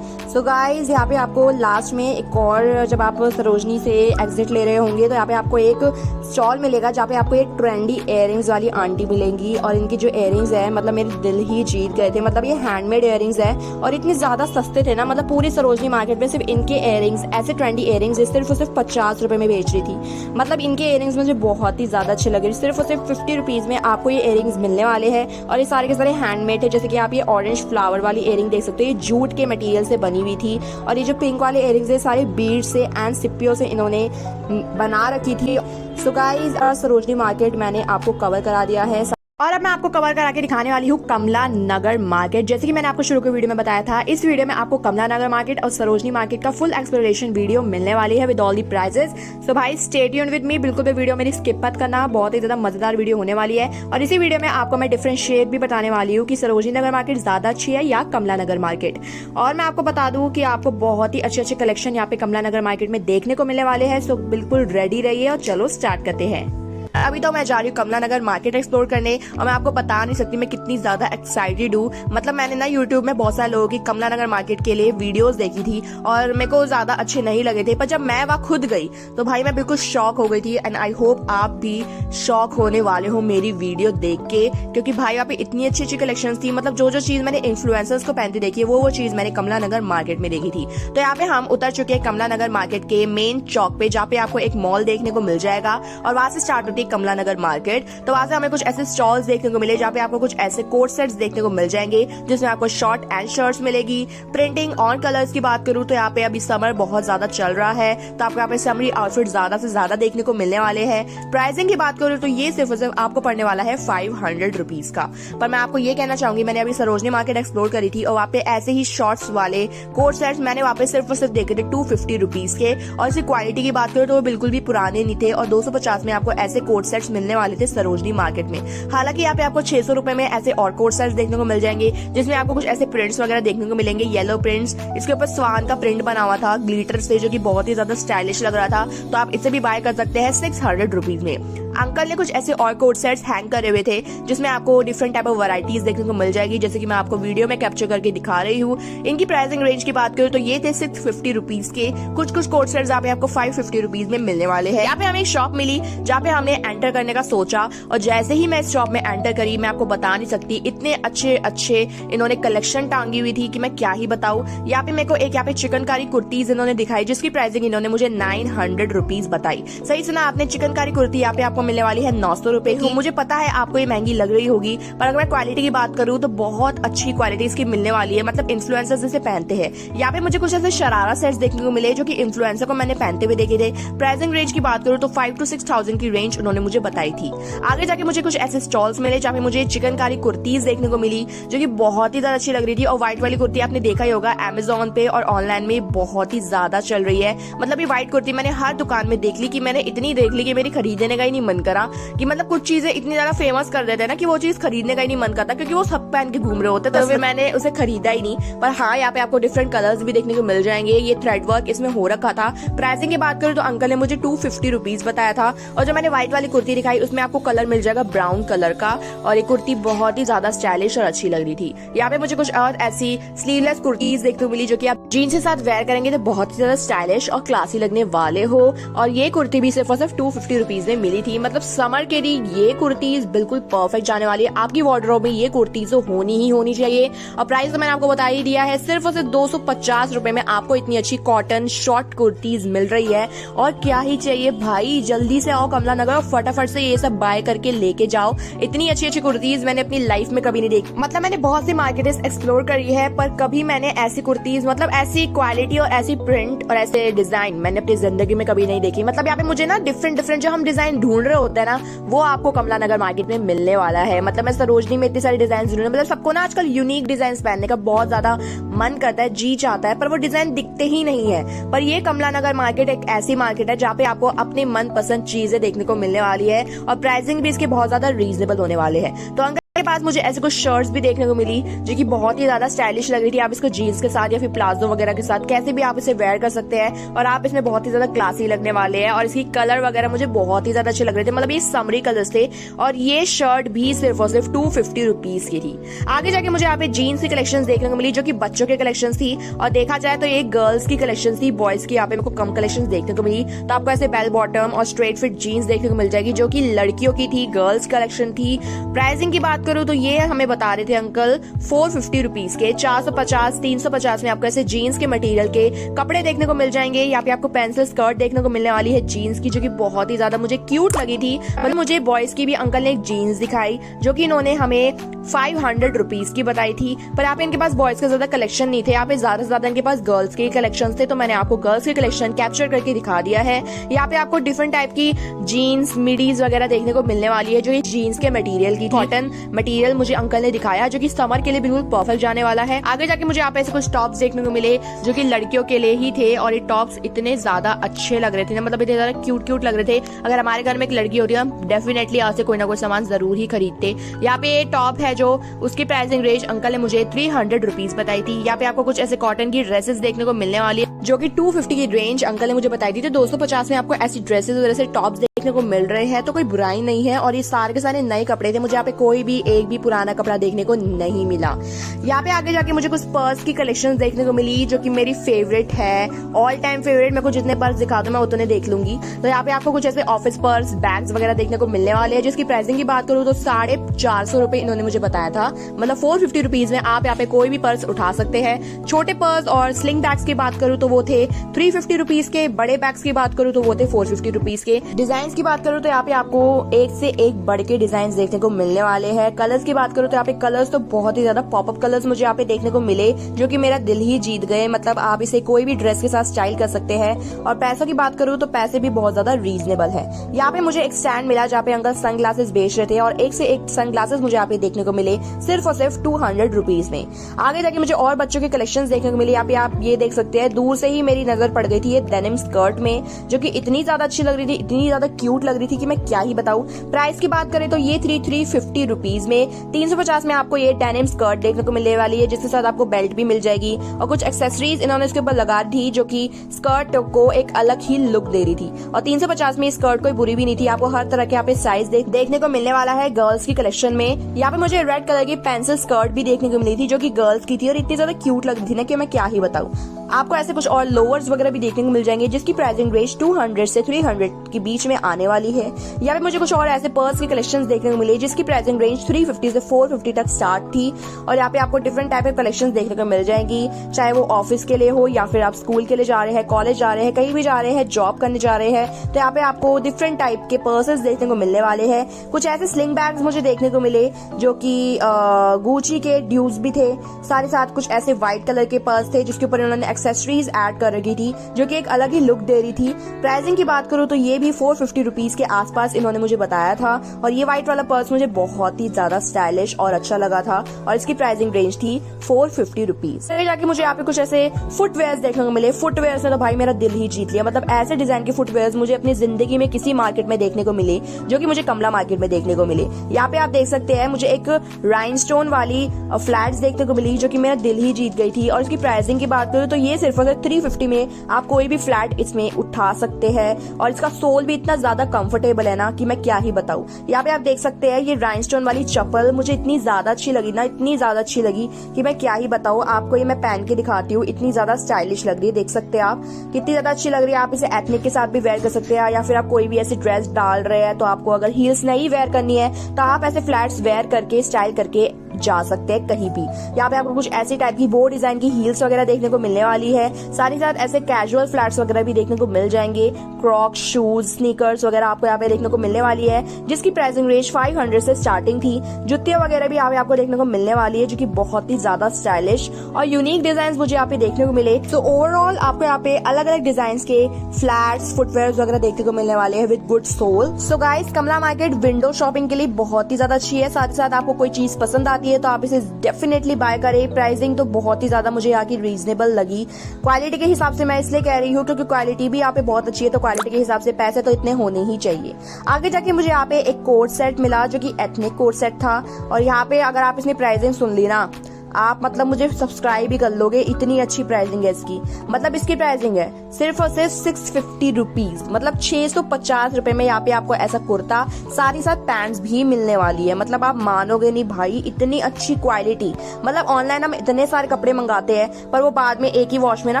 सो गाइज यहाँ पे आपको लास्ट में एक और, जब आप सरोजनी से एग्जिट ले रहे होंगे तो यहाँ पे आपको एक स्टॉल मिलेगा जहाँ पे आपको एक ट्रेंडी इयररिंग्स वाली आंटी मिलेंगी और इनकी जो इयररिंग्स है मतलब मेरे दिल ही जीत गए थे। मतलब ये हैंडमेड इयररिंग्स है और इतने ज्यादा सस्ते थे ना, मतलब पूरी सरोजनी मार्केट में सिर्फ इनके इयररिंग्स, ऐसे ट्रेंडी इयररिंग्स सिर्फ और सिर्फ 50 रुपए में बेच रही थी। मतलब इनके इयररिंग्स मुझे बहुत ही ज्यादा अच्छे लगे। सिर्फ और सिर्फ 50 रुपीज में आपको ये इयररिंग्स मिलने वाले हैं और ये सारे के सारे हैंडमेड है। जैसे कि आप ये ऑरेंज फ्लावर वाली इयररिंग देख सकते हो, ये जूट के मटेरियल से बनी हुई थी और ये जो पिंक वाले इयररिंग्स है सारे बीड से एंड सिप्पियों से इन्होंने बना रखी थी। सो गाइस सरोजनी मार्केट मैंने आपको कवर करा दिया है और अब मैं आपको कवर करा के दिखाने वाली हूँ कमला नगर मार्केट। जैसे कि मैंने आपको शुरू के वीडियो में बताया था, इस वीडियो में आपको कमला नगर मार्केट और सरोजनी मार्केट का फुल एक्सप्लोरेशन वीडियो मिलने वाली है विद ऑल दी प्राइजेस। सो भाई स्टे ट्यून्ड विद मी, बिल्कुल भी वीडियो मेरी स्किप मत करना, बहुत ही ज्यादा मजेदार वीडियो होने वाली है। और इसी वीडियो में आपको मैं डिफरेंशिएट भी बताने वाली हूँ कि सरोजनी नगर मार्केट ज्यादा अच्छी है या कमला नगर मार्केट। और मैं आपको बता दूं कि आपको बहुत ही अच्छे अच्छे कलेक्शन यहाँ पे कमला नगर मार्केट में देखने को मिलने वाले हैं। सो बिल्कुल रेडी रहिए और चलो स्टार्ट करते हैं। अभी तो मैं जा रही हूँ कमला नगर मार्केट एक्सप्लोर करने और मैं आपको बता नहीं सकती मैं कितनी ज्यादा एक्साइटेड हूँ। मतलब मैंने ना यूट्यूब में बहुत सारे लोगों की कमला नगर मार्केट के लिए वीडियोस देखी थी और मेरे को ज्यादा अच्छे नहीं लगे थे, पर जब मैं वहाँ खुद गई तो भाई मैं बिल्कुल शॉक हो गई थी। एंड आई होप आप भी शॉक होने वाले हो मेरी वीडियो देख के, क्योंकि भाई वहाँ पे इतनी अच्छी अच्छी कलेक्शन थी। मतलब जो जो चीज मैंने इन्फ्लुएंसर्स को पहनती देखी है वो चीज मैंने कमला नगर मार्केट में देखी थी। तो यहाँ पे हम उतर चुके हैं कमला नगर मार्केट के मेन चौक पे, जहाँ पे आपको एक मॉल देखने को मिल जाएगा और वहां से स्टार्ट होती है सिटी कमला नगर मार्केट। तो वहां से हमें कुछ ऐसे स्टॉल्स देखने को मिले जहाँ पे आपको कुछ ऐसे कोट सेट्स देखने को मिल जाएंगे जिसमें आपको शॉर्ट एंड शर्ट्स मिलेगी। प्रिंटिंग और कलर्स की बात करूँ तो यहाँ पे अभी समर बहुत ज्यादा चल रहा है, तो आपको यहाँ पे समरी आउटफिट ज्यादा से ज्यादा देखने को मिलने वाले हैं। प्राइसिंग की बात करूँ तो ये सिर्फ और सिर्फ आपको पड़ने वाला है 500 रुपीज का। पर मैं आपको ये कहना चाहूंगी, मैंने अभी सरोजनी मार्केट एक्सप्लोर करी थी और वहाँ पे ऐसे ही शॉर्ट्स वाले कोट सेट्स मैंने वहाँ पे सिर्फ और सिर्फ देखे थे 250 रुपीज के। और इसकी क्वालिटी की बात करूँ तो वो बिल्कुल भी पुराने नहीं थे और 250 में आपको ऐसे कोट सेट्स मिलने वाले थे सरोजनी मार्केट में। हालांकि यहाँ पे आपको 600 रुपए में ऐसे और कोट सेट्स देखने को मिल जाएंगे जिसमें आपको कुछ ऐसे प्रिंट्स वगैरह देखने को मिलेंगे, येलो प्रिंट्स। इसके ऊपर स्वान का प्रिंट बना हुआ था ग्लिटर से, जो कि बहुत ही ज्यादा स्टाइलिश लग रहा था। तो आप इसे भी बाय कर सकते हैं 600 रुपीज में। अंकल ने कुछ ऐसे और कोट सेट्स हैंग करे हुए थे जिसमें आपको डिफरेंट टाइप ऑफ वैरायटीज देखने को मिल जाएगी, जैसे कि मैं आपको वीडियो में कैप्चर करके दिखा रही हूँ। इनकी प्राइसिंग रेंज की बात करूँ तो ये थे 650 रुपीज के। कुछ कोट सेट्स यहाँ पे आपको 550 रुपीज में मिलने वाले हैं। यहाँ पे हमें एक शॉप मिली जहाँ पे हमने एंटर करने का सोचा और जैसे ही मैं इस शॉप में एंटर करी, मैं आपको बता नहीं सकती इतने अच्छे इन्होंने कलेक्शन टांगी हुई थी कि मैं क्या ही बताऊं। यहाँ पे मेरे को एक यहाँ पे चिकनकारी कुर्तीज इन्होंने दिखाई जिसकी प्राइसिंग इन्होंने मुझे 900 रुपीज बताई। सही सुना आपने, चिकनकारी कुर्ती यहाँ पे आपको मिलने वाली है 900 रुपए की। मुझे पता है आपको ये महंगी लग रही होगी, पर अगर मैं क्वालिटी की बात करूँ तो बहुत अच्छी क्वालिटी इसकी मिलने वाली है। मतलब इन्फ्लुएंसर्स इसे पहनते हैं। यहाँ पे मुझे कुछ ऐसे शरारा सेट्स देखने को मिले जो कि इन्फ्लुएंसर को मैंने पहनते हुए देखे थे। प्राइसिंग रेंज की बात करूँ तो 5 to 6,000 की रेंज उन्होंने मुझे बताई थी। आगे जाके मुझे कुछ ऐसे स्टॉल्स मिले जहाँ पे मुझे चिकनकारी कुर्तीज देखने को मिली जो कि बहुत ही ज्यादा अच्छी लग रही थी। और व्हाइट वाली कुर्ती आपने देखा ही होगा अमेजोन पे और ऑनलाइन में बहुत ही ज्यादा चल रही है। मतलब ये व्हाइट कुर्ती मैंने हर दुकान में देख ली कि मैंने इतनी देख ली कि मेरी खरीदने का ही नहीं मन करा। कि मतलब कुछ चीजें इतनी ज्यादा फेमस कर देते हैं ना कि वो चीज खरीदने का ही नहीं मन करता, क्योंकि वो सब पहन के घूम रहे होते, तो फिर मैंने उसे खरीदा ही नहीं। पर हाँ, यहाँ पे आपको डिफरेंट कलर्स भी देखने को मिल जाएंगे। ये थ्रेड वर्क इसमें हो रखा था। प्राइसिंग की बात करूँ तो अंकल ने मुझे 250 रुपीज बताया था। और जो मैंने व्हाइट वाली कुर्ती दिखाई उसमें आपको कलर मिल जाएगा ब्राउन कलर का, और ये कुर्ती बहुत ही ज्यादा स्टाइलिश और अच्छी लग रही थी। यहाँ पे मुझे कुछ और ऐसी स्लीवलेस कुर्तीज देखने को मिली जो कि आप जीन्स के साथ वेयर करेंगे तो बहुत ही ज्यादा स्टाइलिश और क्लासी लगने वाले हो। और ये कुर्ती भी सिर्फ और सिर्फ 250 रुपीज में मिली थी। मतलब समर के लिए ये कुर्तीज बिल्कुल परफेक्ट जाने वाली है। आपकी वार्डरोब में ये कुर्तीज तो होनी ही होनी चाहिए। और प्राइस तो मैंने आपको बता ही दिया है, सिर्फ और सिर्फ 250 रुपए में आपको इतनी अच्छी कॉटन शॉर्ट कुर्तीज मिल रही है। और क्या ही चाहिए भाई, जल्दी से आओ कमला नगर और फटाफट से ये सब बाय करके लेके जाओ। इतनी अच्छी अच्छी कुर्तीज मैंने अपनी लाइफ में कभी नहीं देखी। मतलब मैंने बहुत सी मार्केट्स एक्सप्लोर करी है, पर कभी मैंने ऐसी कुर्तीज, मतलब ऐसी क्वालिटी और ऐसी प्रिंट और ऐसे डिजाइन मैंने अपनी जिंदगी में कभी नहीं देखी। मतलब यहाँ पे मुझे ना डिफरेंट जो हम डिजाइन ढूंढ रहे होते हैं ना, वो आपको कमला नगर मार्केट में मिलने वाला है। मतलब मैं सरोजनी में इतने सारे डिजाइन ढूंढ, मतलब सबको ना आजकल यूनिक डिजाइन पहनने का बहुत ज्यादा मन करता है, जी चाहता है, पर वो डिजाइन दिखते ही नहीं है। पर ये कमला नगर मार्केट एक ऐसी मार्केट है जहाँ पे आपको अपनी मनपसंद चीजें देखने को मिलने वाली है और प्राइसिंग भी इसके बहुत ज्यादा रीजनेबल होने वाले हैं। तो के पास मुझे ऐसे कुछ शर्ट्स भी देखने को मिली जो कि बहुत ही ज्यादा स्टाइलिश लग रही थी। आप इसको जीन्स के साथ या फिर प्लाजो वगैरह के साथ कैसे भी आप इसे वेयर कर सकते हैं और आप इसमें बहुत ही ज्यादा क्लासी लगने वाले हैं। और इसकी कलर वगैरह मुझे बहुत ही ज्यादा अच्छे लग रहे थे। मतलब ये समरी कलर्स थे और ये शर्ट भी सिर्फ और सिर्फ 250 रुपीज की थी। आगे जाके मुझे यहाँ पे जीन्स की कलेक्शन देखने को मिली जो कि बच्चों की कलेक्शन थी, और देखा जाए तो ये गर्ल्स की कलेक्शन थी। बॉयज की यहाँ पे मेरे को कम कलेक्शन देखने को मिली। तो आपको ऐसे बेल बॉटम और स्ट्रेट फिट जीन्स देखने को मिल जाएगी जो कि लड़कियों की थी, गर्ल्स कलेक्शन थी। प्राइसिंग की बात करूँ तो ये हमें बता रहे थे अंकल 450 रुपीज के। 450 350 में आपको ऐसे जीन्स के मटेरियल के कपड़े देखने को मिल जाएंगे। यहाँ पे आपको पेंसिल स्कर्ट देखने को मिलने वाली है जीन्स की, जो कि बहुत ही ज्यादा मुझे क्यूट लगी थी। मतलब मुझे बॉयज की भी अंकल ने एक जीन्स दिखाई जो कि इन्होंने हमें 500 रुपीज की बताई थी। पर यहाँ पे इनके पास बॉयज का ज्यादा कलेक्शन नहीं थे, यहाँ पे ज्यादा से ज्यादा इनके पास गर्ल्स के कलेक्शन थे। तो मैंने आपको गर्ल्स के कलेक्शन कैप्चर करके दिखा दिया है। यहाँ पे आपको डिफरेंट टाइप की जीन्स मिडीज वगैरह देखने को मिलने वाली है जो ये जीन्स के मटेरियल की, कॉटन मटेरियल मुझे अंकल ने दिखाया जो कि समर के लिए बिल्कुल परफेक्ट जाने वाला है। आगे जाके मुझे यहाँ पे ऐसे कुछ टॉप्स देखने को मिले जो कि लड़कियों के लिए ही थे, और ये टॉप्स इतने ज्यादा अच्छे लग रहे थे ना, मतलब इतने ज्यादा क्यूट लग रहे थे। अगर हमारे घर में एक लड़की होती है हम डेफिनेटली यहाँ से कोई ना कोई सामान जरूर ही खरीदते। यहाँ पे ये टॉप है जो उसकी प्राइसिंग रेंज अंकल ने मुझे 300 रुपीज बताई थी। यहाँ पे आपको कुछ ऐसे कॉटन की ड्रेसेस देखने को मिलने वाली है जो कि 250 की रेंज अंकल ने मुझे बताई थी। तो 250 में आपको ऐसी ड्रेसेस और ऐसे टॉप्स देखने को मिल रहे हैं, तो कोई बुराई नहीं है। और ये सारे के सारे नए कपड़े थे, मुझे यहाँ पे कोई भी एक भी पुराना कपड़ा देखने को नहीं मिला। यहाँ पे आगे जाके मुझे कुछ पर्स की कलेक्शन देखने को मिली जो कि मेरी फेवरेट है, ऑल टाइम फेवरेट। मेरे को जितने पर्स दिखा दो मैं उतने देख लूंगी। तो यहाँ पे आपको कुछ ऐसे ऑफिस पर्स, बैग्स वगैरह देखने को मिलने वाले हैं, जिसकी प्राइसिंग की बात करूँ तो 450 रुपए इन्होंने मुझे बताया था, मतलब 450 रुपीज में आप यहाँ पे कोई भी पर्स उठा सकते हैं। छोटे पर्स और स्लिंग बैग्स की बात करूँ तो वो थे 350 रुपीज के, बड़े बैग्स की बात करूँ तो वो थे 450 रुपीज के। डिजाइन की बात करूँ तो यहाँ पे आपको एक से एक बढ़ के डिजाइन देखने को मिलने वाले हैं। कलर्स की बात करूँ तो यहाँ पे कलर्स तो बहुत ही ज्यादा पॉपअप कलर्स मुझे यहाँ पे देखने को मिले जो कि मेरा दिल ही जीत गए। मतलब आप इसे कोई भी ड्रेस के साथ स्टाइल कर सकते हैं। और पैसों की बात करूँ तो पैसे भी बहुत ज्यादा रीजनेबल है। यहाँ पे मुझे एक स्टैंड मिला जहाँ पे अंकल सन ग्लासेस बेच रहे थे और एक से एक सन ग्लासेस मुझे यहाँ पे देखने को मिले सिर्फ और सिर्फ 200 रुपीज में। आगे जाके मुझे और बच्चों के कलेक्शंस देखने को मिले। यहाँ पे आप ये देख सकते हैं, दूर से ही मेरी नजर पड़ गई थी ये डेनिम स्कर्ट में, जो कि इतनी ज्यादा अच्छी लग रही थी, इतनी ज्यादा क्यूट लग रही थी कि मैं क्या ही बताऊं। प्राइस की बात करें तो ये 350 रुपीज में, 350 में आपको ये डेनिम स्कर्ट देखने को मिलने वाली है, जिसके साथ आपको बेल्ट भी मिल जाएगी और कुछ एक्सेसरीज इन्होंने इसके ऊपर लगा दी जो कि स्कर्ट को एक अलग ही लुक दे रही थी। और 350 में स्कर्ट कोई बुरी भी नहीं थी। आपको हर तरह के यहाँ पे साइज देखने को मिलने वाला है गर्ल्स की कलेक्शन में। यहाँ पे मुझे रेड कलर की पेंसिल स्कर्ट भी देखने को मिली थी जो कि गर्ल्स की थी और इतनी ज्यादा क्यूट लग रही थी ना कि मैं क्या ही बताऊं। आपको ऐसे कुछ और लोअर्स वगैरह भी देखने को मिल जाएंगे जिसकी प्राइसिंग रेंज 200 से 300 के बीच में आने वाली है। यहाँ पे मुझे कुछ और ऐसे पर्स की कलेक्शंस देखने को मिले जिसकी प्राइसिंग रेंज 350 से 450 तक स्टार्ट थी। और यहाँ पे आपको डिफरेंट टाइप के कलेक्शंस देखने को मिल जाएंगी, चाहे वो ऑफिस के लिए हो या फिर आप स्कूल के लिए जा रहे हैं, कॉलेज जा रहे हैं, कहीं भी जा रहे हैं, जॉब करने जा रहे हैं, तो यहाँ पे आपको डिफरेंट टाइप के पर्सेस देखने को मिलने वाले हैं। कुछ ऐसे स्लिंग बैग्स मुझे देखने को मिले जो कि गुची के ड्यूज भी थे, साथ ही साथ कुछ ऐसे व्हाइट कलर के पर्स थे जिसके ऊपर उन्होंने एक्सेसरीज ऐड कर रखी थी जो कि एक अलग ही लुक दे रही थी। प्राइसिंग की बात करूँ तो ये भी 450 रुपीज के आसपास इन्होंने मुझे बताया था। और ये व्हाइट वाला पर्स मुझे बहुत ही ज्यादा स्टाइलिश और अच्छा लगा था और इसकी प्राइसिंग रेंज थी 450 रुपीज। जाके मुझे यहाँ पे कुछ ऐसे फुटवेयर देखने को मिले। फुटवेयर ने तो भाई मेरा दिल ही जीत लिया। मतलब ऐसे डिजाइन के फुटवेयर मुझे अपनी जिंदगी में किसी मार्केट में देखने को मिले जो कि मुझे कमला मार्केट में देखने को मिले। यहाँ पे आप देख सकते हैं मुझे एक राइनस्टोन वाली फ्लैट्स देखने को मिली जो कि मेरा दिल ही जीत गई थी। और इसकी प्राइसिंग की बात करूँ तो ये सिर्फ 350 में आप कोई भी फ्लैट इसमें उठा सकते हैं और इसका सोल भी इतना ज्यादा कंफर्टेबल है ना कि मैं क्या ही बताऊं। यहाँ पे आप देख सकते हैं ये राइनस्टोन वाली चप्पल मुझे इतनी ज्यादा अच्छी लगी ना, इतनी ज्यादा अच्छी लगी कि मैं क्या ही बताऊं आपको। ये मैं पहन के दिखाती हूँ, इतनी ज्यादा स्टाइलिश लग रही है। देख सकते हैं आप कितनी ज्यादा अच्छी लग रही है। आप इसे एथनिक के साथ भी वेयर कर सकते हैं या फिर आप कोई भी ऐसी ड्रेस डाल रहे हैं तो आपको अगर हील्स नहीं वेयर करनी है तो आप ऐसे फ्लैट्स वेयर करके स्टाइल करके जा सकते हैं कहीं भी। यहाँ पे आपको कुछ ऐसी टाइप की बो डिजाइन की हील्स वगैरह देखने को मिलने वाली है। साथ ही साथ ऐसे कैजुअल फ्लैट्स वगैरह भी देखने को मिल जाएंगे। क्रॉक्स, शूज, स्नीकर्स वगैरह आपको यहाँ पे देखने को मिलने वाली है जिसकी प्राइसिंग रेंज 500 से स्टार्टिंग थी। जुतियां वगैरह भी आपको देखने को मिलने वाली है जो कि बहुत ही ज्यादा स्टाइलिश और यूनिक डिजाइन मुझे यहाँ पे देखने को मिले। तो ओवरऑल आपको यहाँ पे अलग अलग डिजाइन के फ्लैट्स, फुटवेयर वगैरह देखने को मिलने वाले हैं with good soul. So guys, Kamla market window shopping के लिए बहुत ही ज्यादा अच्छी है। साथ ही साथ आपको कोई चीज पसंद आती है तो आप इसे डेफिनेटली बाय करें। प्राइसिंग तो बहुत ही ज्यादा मुझे यहाँ की रीजनेबल लगी। क्वालिटी के हिसाब से मैं इसलिए कह रही हूँ क्योंकि क्वालिटी भी यहाँ पे बहुत अच्छी है, तो क्वालिटी के हिसाब से पैसे तो इतने होने ही चाहिए। आगे जाके मुझे यहाँ पे एक कोट सेट मिला जो कि एथनिक कोट सेट था और यहाँ पे अगर आप इसमें प्राइसिंग सुन ली ना आप मतलब मुझे सब्सक्राइब ही कर लोगे, इतनी अच्छी प्राइसिंग है इसकी। मतलब इसकी प्राइसिंग है सिर्फ और सिर्फ 650 रुपीज, मतलब 650 रुपए में यहाँ पे आपको ऐसा कुर्ता साथ ही साथ पैंट्स भी मिलने वाली है। मतलब आप मानोगे नहीं भाई, इतनी अच्छी क्वालिटी। मतलब ऑनलाइन हम इतने सारे कपड़े मंगाते हैं पर वो बाद में एक ही वॉश में ना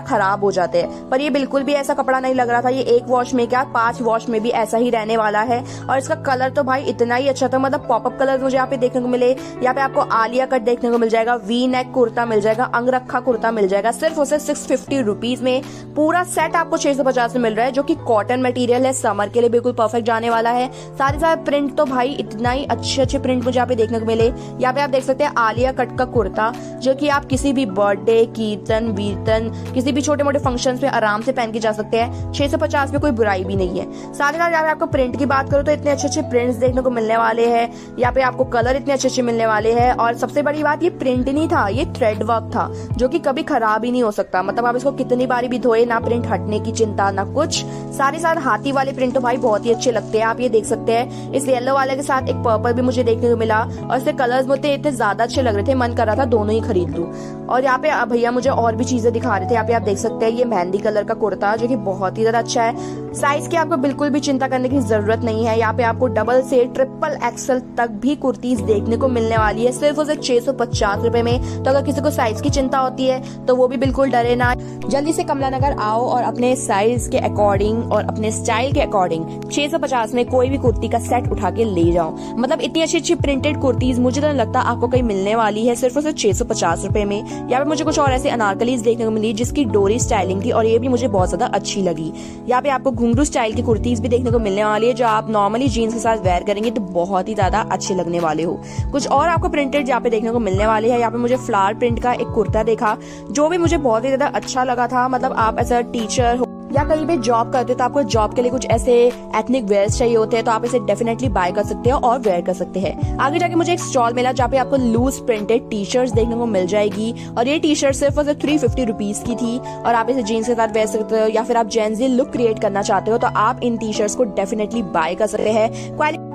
खराब हो जाते हैं, पर ये बिल्कुल भी ऐसा कपड़ा नहीं लग रहा था। ये एक वॉश में क्या 5 वॉश में भी ऐसा ही रहने वाला है। और इसका कलर तो भाई इतना ही अच्छा था। मतलब पॉपअप कलर मुझे यहाँ पे देखने को मिले। यहाँ पे आपको आलिया कट देखने को मिल जाएगा, नेक कुर्ता मिल जाएगा, अंगरखा कुर्ता मिल जाएगा सिर्फ उसे 650 रुपीज में। पूरा सेट आपको 650 में मिल रहा है जो कि कॉटन मटेरियल है, समर के लिए बिल्कुल परफेक्ट जाने वाला है। साथ ही साथ प्रिंट तो भाई इतना ही अच्छे अच्छे प्रिंट मुझे यहाँ पे देखने को मिले। यहाँ पे आप देख सकते हैं आलिया कट का कुर्ता जो कि आप किसी भी बर्थडे, कीर्तन वीर्तन, किसी भी छोटे मोटे फंक्शन में आराम से पहन के जा सकते हैं। 650 में कोई बुराई भी नहीं है। साथ ही साथ यहाँ पे आपको प्रिंट की बात करो तो इतने अच्छे अच्छे प्रिंट्स देखने को मिलने वाले हैं। यहाँ पे आपको कलर इतने अच्छे अच्छे मिलने वाले हैं और सबसे बड़ी बात ये प्रिंट नहीं था, ये थ्रेड वर्क था जो कि कभी खराब ही नहीं हो सकता। मतलब आप इसको कितनी बारी भी धोए ना प्रिंट हटने की चिंता ना कुछ। सारे साथ हाथी वाले प्रिंट तो भाई बहुत ही अच्छे लगते हैं, आप ये देख सकते हैं। इस येलो वाले के साथ एक पर्पल भी मुझे देखने को मिला और इसके कलर्स मुझे इतने ज्यादा अच्छे लग रहे थे, मन कर रहा था दोनों ही खरीद लूं। और यहाँ पे भैया मुझे और भी चीजें दिखा रहे थे। यहाँ पे आप देख सकते हैं ये मेहंदी कलर का कुर्ता जो कि बहुत ही ज्यादा अच्छा है। साइज की आपको बिल्कुल भी चिंता करने की जरूरत नहीं है। यहाँ पे आपको डबल से ट्रिपल एक्सल तक भी कुर्तीज देखने को मिलने वाली है सिर्फ और सिर्फ 650 रुपए में। तो अगर किसी को साइज की चिंता होती है तो वो भी बिल्कुल डरे ना, जल्दी से कमला नगर आओ और अपने साइज के अकॉर्डिंग और अपने स्टाइल के अकॉर्डिंग 650 में कोई भी कुर्ती का सेट उठा के ले जाओ। मतलब इतनी अच्छी अच्छी प्रिंटेड कुर्तीज मुझे तो नहीं लगता आपको कहीं मिलने वाली है सिर्फ और सिर्फ 650 रुपए में। यहाँ पे मुझे कुछ और ऐसे अनारकलीज देखने को मिली जिसकी डोरी स्टाइलिंग थी और ये भी मुझे बहुत ज्यादा अच्छी लगी। यहाँ पे आपको घुंघरू स्टाइल की कुर्तीज भी देखने को मिलने वाली है जो आप नॉर्मली जीन्स के साथ वेयर करेंगे तो बहुत ही ज्यादा अच्छे लगने वाले हो। कुछ और आपको प्रिंटेड यहाँ पे देखने को मिलने वाली है। यहाँ पे मुझे फ्लावर प्रिंट का एक कुर्ता देखा जो भी मुझे बहुत ही ज्यादा अच्छा लगा था। मतलब आप एज अ टीचर हो या कहीं पे जॉब करते हो तो आपको जॉब के लिए कुछ ऐसे एथनिक वेयर्स चाहिए होते हैं तो आप इसे डेफिनेटली बाय कर सकते हो और वेयर कर सकते हैं। आगे जाके मुझे एक स्टॉल मिला जहाँ पे आपको लूज प्रिंटेड टी शर्ट्स देखने को मिल जाएगी और ये टी शर्ट सिर्फ और सिर्फ 350 रुपीज की थी और आप इसे जीन्स के साथ वेयर सकते हो या फिर आप जेंजी लुक क्रिएट करना चाहते हो तो आप इन टी शर्ट्स को डेफिनेटली बाय कर सकते हैं।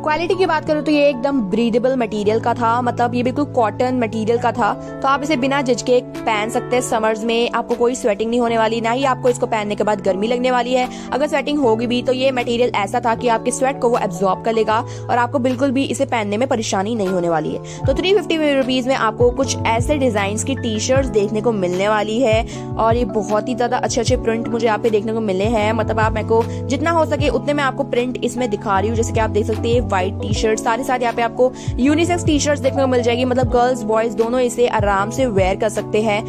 क्वालिटी की बात करूँ तो ये एकदम ब्रीदेबल मटेरियल का था। मतलब ये बिल्कुल कॉटन मटेरियल का था तो आप इसे बिना झिझके पहन सकते हैं। समर्स में आपको कोई स्वेटिंग नहीं होने वाली, ना ही आपको इसको पहनने के बाद गर्मी लगने वाली है। अगर स्वेटिंग होगी भी तो ये मटेरियल ऐसा था कि आपके स्वेट को वो एब्जॉर्ब कर लेगा और आपको बिल्कुल भी इसे पहनने में परेशानी नहीं होने वाली है। तो 350 रुपीज में आपको कुछ ऐसे डिजाइन की टी शर्ट देखने को मिलने वाली है और ये बहुत ही ज्यादा अच्छे अच्छे प्रिंट मुझे यहाँ पे देखने को मिले हैं। मतलब आप मेरे को जितना हो सके उतने मैं आपको प्रिंट इसमें दिखा रही हूँ। जैसे कि आप देख सकते हैं व्हाइट टी शर्ट, साथ ही साथ यहाँ पे आपको यूनिसेक्स टी शर्ट देखने को मिल जाएगी। मतलब गर्ल्स बॉयज दोनों इसे आराम से वेयर कर सकते हैं।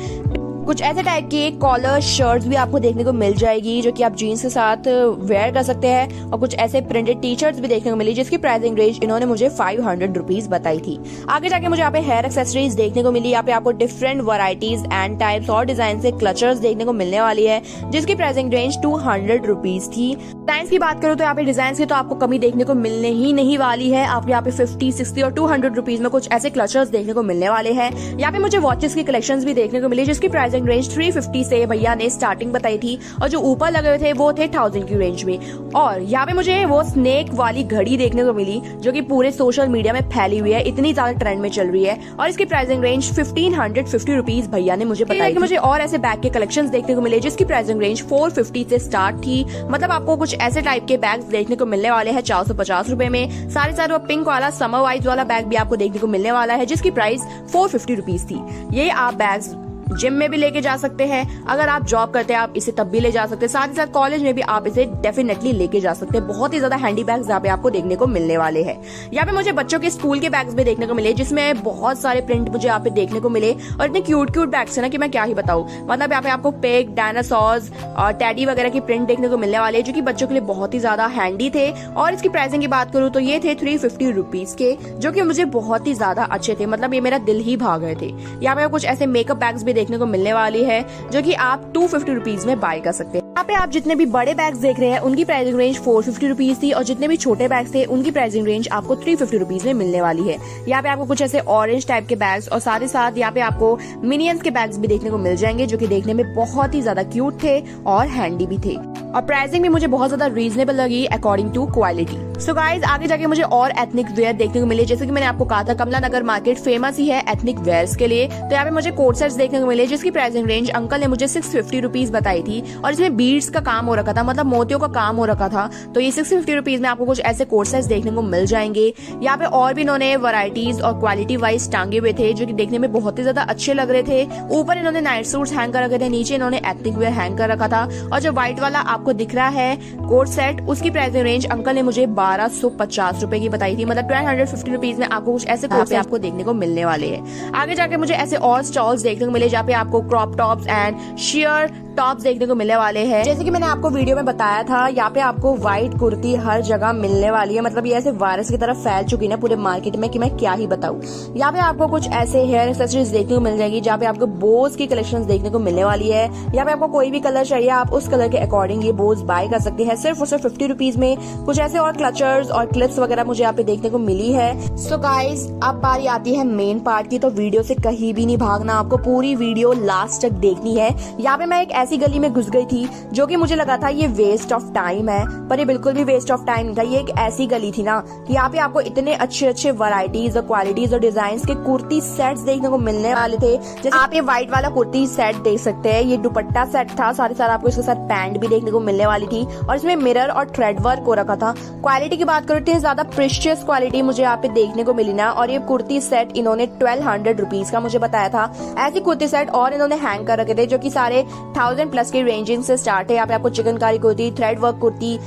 कुछ ऐसे टाइप की कॉलर शर्ट्स भी आपको देखने को मिल जाएगी जो कि आप जीन्स के साथ वेयर कर सकते हैं और कुछ ऐसे प्रिंटेड टी शर्ट्स भी देखने को मिली जिसकी प्राइसिंग रेंज इन्होंने मुझे 500 रुपीज बताई थी। आगे जाके मुझे यहाँ पे हेयर एक्सेसरीज देखने को मिली। यहाँ पे आपको डिफरेंट वैरायटीज एंड टाइप्स और डिजाइन से क्लचर्स देखने को मिलने वाली है जिसकी प्राइसिंग रेंज 200 रुपीज थी। डिजाइन की बात करूँ तो यहाँ पे डिजाइन की तो आपको कमी देखने को मिलने ही नहीं वाली है। आप यहाँ पे 50, 60 और 200 रुपीज में कुछ ऐसे क्लचर्स देखने को मिलने वाले हैं। यहाँ पे मुझे वॉचेस की कलेक्शंस भी देखने को मिली जिसकी प्राइसिंग रेंज 350 से भैया ने स्टार्टिंग बताई थी और जो ऊपर लगे हुए थे वो थे 1000 की रेंज में। और यहाँ पे मुझे वो स्नेक वाली घड़ी देखने को मिली जो कि पूरे सोशल मीडिया में फैली हुई है, इतनी ज्यादा ट्रेंड में चल रही है और इसकी प्राइसिंग रेंज 1550 रुपीज भैया ने मुझे बताई। मुझे और ऐसे बैग के कलेक्शंस देखने को मिले जिसकी प्राइसिंग रेंज 450 से स्टार्ट थी। मतलब आपको कुछ ऐसे टाइप के बैग्स देखने को मिलने वाले हैं 450 रुपए में। सारे सारे वो पिंक वाला समर वाइज वाला बैग भी आपको देखने को मिलने वाला है जिसकी प्राइस 450 रुपीज थी। ये आप बैग्स जिम में भी लेके जा सकते हैं, अगर आप जॉब करते हैं आप इसे तब भी ले जा सकते हैं, साथ ही साथ कॉलेज में भी आप इसे डेफिनेटली लेके जा सकते हैं। बहुत ही ज्यादा हैंडी बैग्स यहाँ पे आपको देखने को मिलने वाले हैं। यहाँ पे मुझे बच्चों के स्कूल के बैग्स भी देखने को मिले जिसमें बहुत सारे प्रिंट मुझे यहाँ पे देखने को मिले और इतने क्यूट क्यूट बैग्स है ना कि मैं क्या ही बताऊं। मतलब यहाँ पे आपको पिग, डायनासोर्स और टेडी वगैरह की प्रिंट देखने को मिलने वाले जो कि बच्चों के लिए बहुत ही ज्यादा हैंडी थे। और इसकी प्राइसिंग की बात करूँ तो ये थे 350 रुपीज के जो कि मुझे बहुत ही ज्यादा अच्छे थे। मतलब ये मेरा दिल ही भा गए थे। यहाँ पे कुछ ऐसे मेकअप बैग्स भी देखने को मिलने वाले है जो कि आप 250 रुपीज में बाय कर सकते हैं। यहाँ पे आप जितने भी बड़े बैग्स देख रहे हैं उनकी प्राइसिंग रेंज 450 रुपीज थी और जितने भी छोटे बैग्स थे उनकी प्राइसिंग रेंज आपको 350 रुपीज में मिलने वाली है। यहाँ पे आपको कुछ ऐसे ऑरेंज टाइप के बैग्स और साथ ही साथ यहाँ पे आपको मिनियंस के बैग्स भी देखने को मिल जाएंगे जो कि देखने में बहुत ही ज्यादा क्यूट थे और हैंडी भी थे और प्राइसिंग भी मुझे बहुत ज्यादा रीजनेबल लगी according to quality. So guys आगे जाके मुझे और एथनिक वेयर देखने को मिले। जैसे कि मैंने आपको कहा था कमला नगर मार्केट फेमस ही है एथनिक वेयर्स के लिए। तो यहाँ पे मुझे कोट सेट्स देखने को मिले जिसकी प्राइसिंग रेंज अंकल ने मुझे 650 रुपीज बताई थी और इसमें बीड्स का काम हो रखा था, मतलब मोतियों का काम हो रखा था। तो ये 650 रुपीज में आपको कुछ ऐसे कोट सेट्स देखने को मिल जाएंगे। यहाँ पे और भी इन्होंने वैरायटीज और क्वालिटी वाइज टांगे हुए थे जो कि देखने में बहुत ही ज्यादा अच्छे लग रहे थे। ऊपर इन्होंने नाइट सूट्स हैंग कर रखे थे, नीचे इन्होंने एथनिक वेयर हैंग कर रखा था। और जो व्हाइट वाला आपको दिख रहा है कोट सेट उसकी प्राइसिंग रेंज अंकल ने मुझे 1250 रुपए की बताई थी। मतलब 1250 रुपीज में आपको कुछ ऐसे कोट सेट आपको देखने को मिलने वाले हैं। आगे जाके मुझे ऐसे और स्टॉल्स देखने को मिले जहाँ पे आपको crop tops and share tops देखने को मिलने वाले हैं। जैसे कि मैंने आपको वीडियो में बताया था, यहाँ पे आपको व्हाइट कुर्ती हर जगह मिलने वाली है। मतलब ये ऐसे वायरस की तरफ फैल चुकी है ना पूरे मार्केट में कि मैं क्या ही बताऊं। यहाँ पे आपको कुछ ऐसे हेयर एक्सेसरीज देखने को मिल जाएगी जहाँ पे आपको बोज की कलेक्शंस देखने को मिलने वाली है। यहाँ पे आपको कोई भी कलर चाहिए, आप उस कलर के अकॉर्डिंग ये बोज बाय कर सकते हैं सिर्फ और सिर्फ 50 रुपीज में। कुछ ऐसे और क्लचर्स और क्लिप्स वगैरह मुझे यहाँ पे देखने को मिली है। सो गाइज, अब बारी आती है मेन पार्ट की, तो वीडियो से कहीं भी नहीं भागना, आपको पूरी वीडियो लास्ट तक देखनी है। यहाँ पे मैं एक ऐसी गली में घुस गई थी जो कि मुझे लगा था ये वेस्ट ऑफ टाइम है, पर ये बिल्कुल भी वेस्ट ऑफ टाइम नहीं था। ये एक ऐसी गली थी ना कि यहाँ पे आपको इतने अच्छे अच्छे वैरायटीज और क्वालिटीज और डिजाइन के कुर्ती सेट्स देखने को मिलने वाले थे। जैसे आप ये व्हाइट वाला कुर्ती सेट देख सकते हैं, ये दुपट्टा सेट था, साथ ही साथ आपको इसके साथ पैंट भी देखने को मिलने वाली थी और इसमें मिरर और थ्रेड वर्क हो रखा था। क्वालिटी की बात करो तो ज्यादा प्रीशियस क्वालिटी मुझे यहाँ पे देखने को मिली ना। और ये कुर्ती सेट इन्होंने 1200 रुपीज का मुझे बताया था। ऐसी कुर्ती सेट और इन्होंने हैंग कर रखे थे जो कि सारे 1000 प्लस की रेंजिंग से स्टार्ट है। यहाँ पे आपको chikankari kurti, thread work kurti,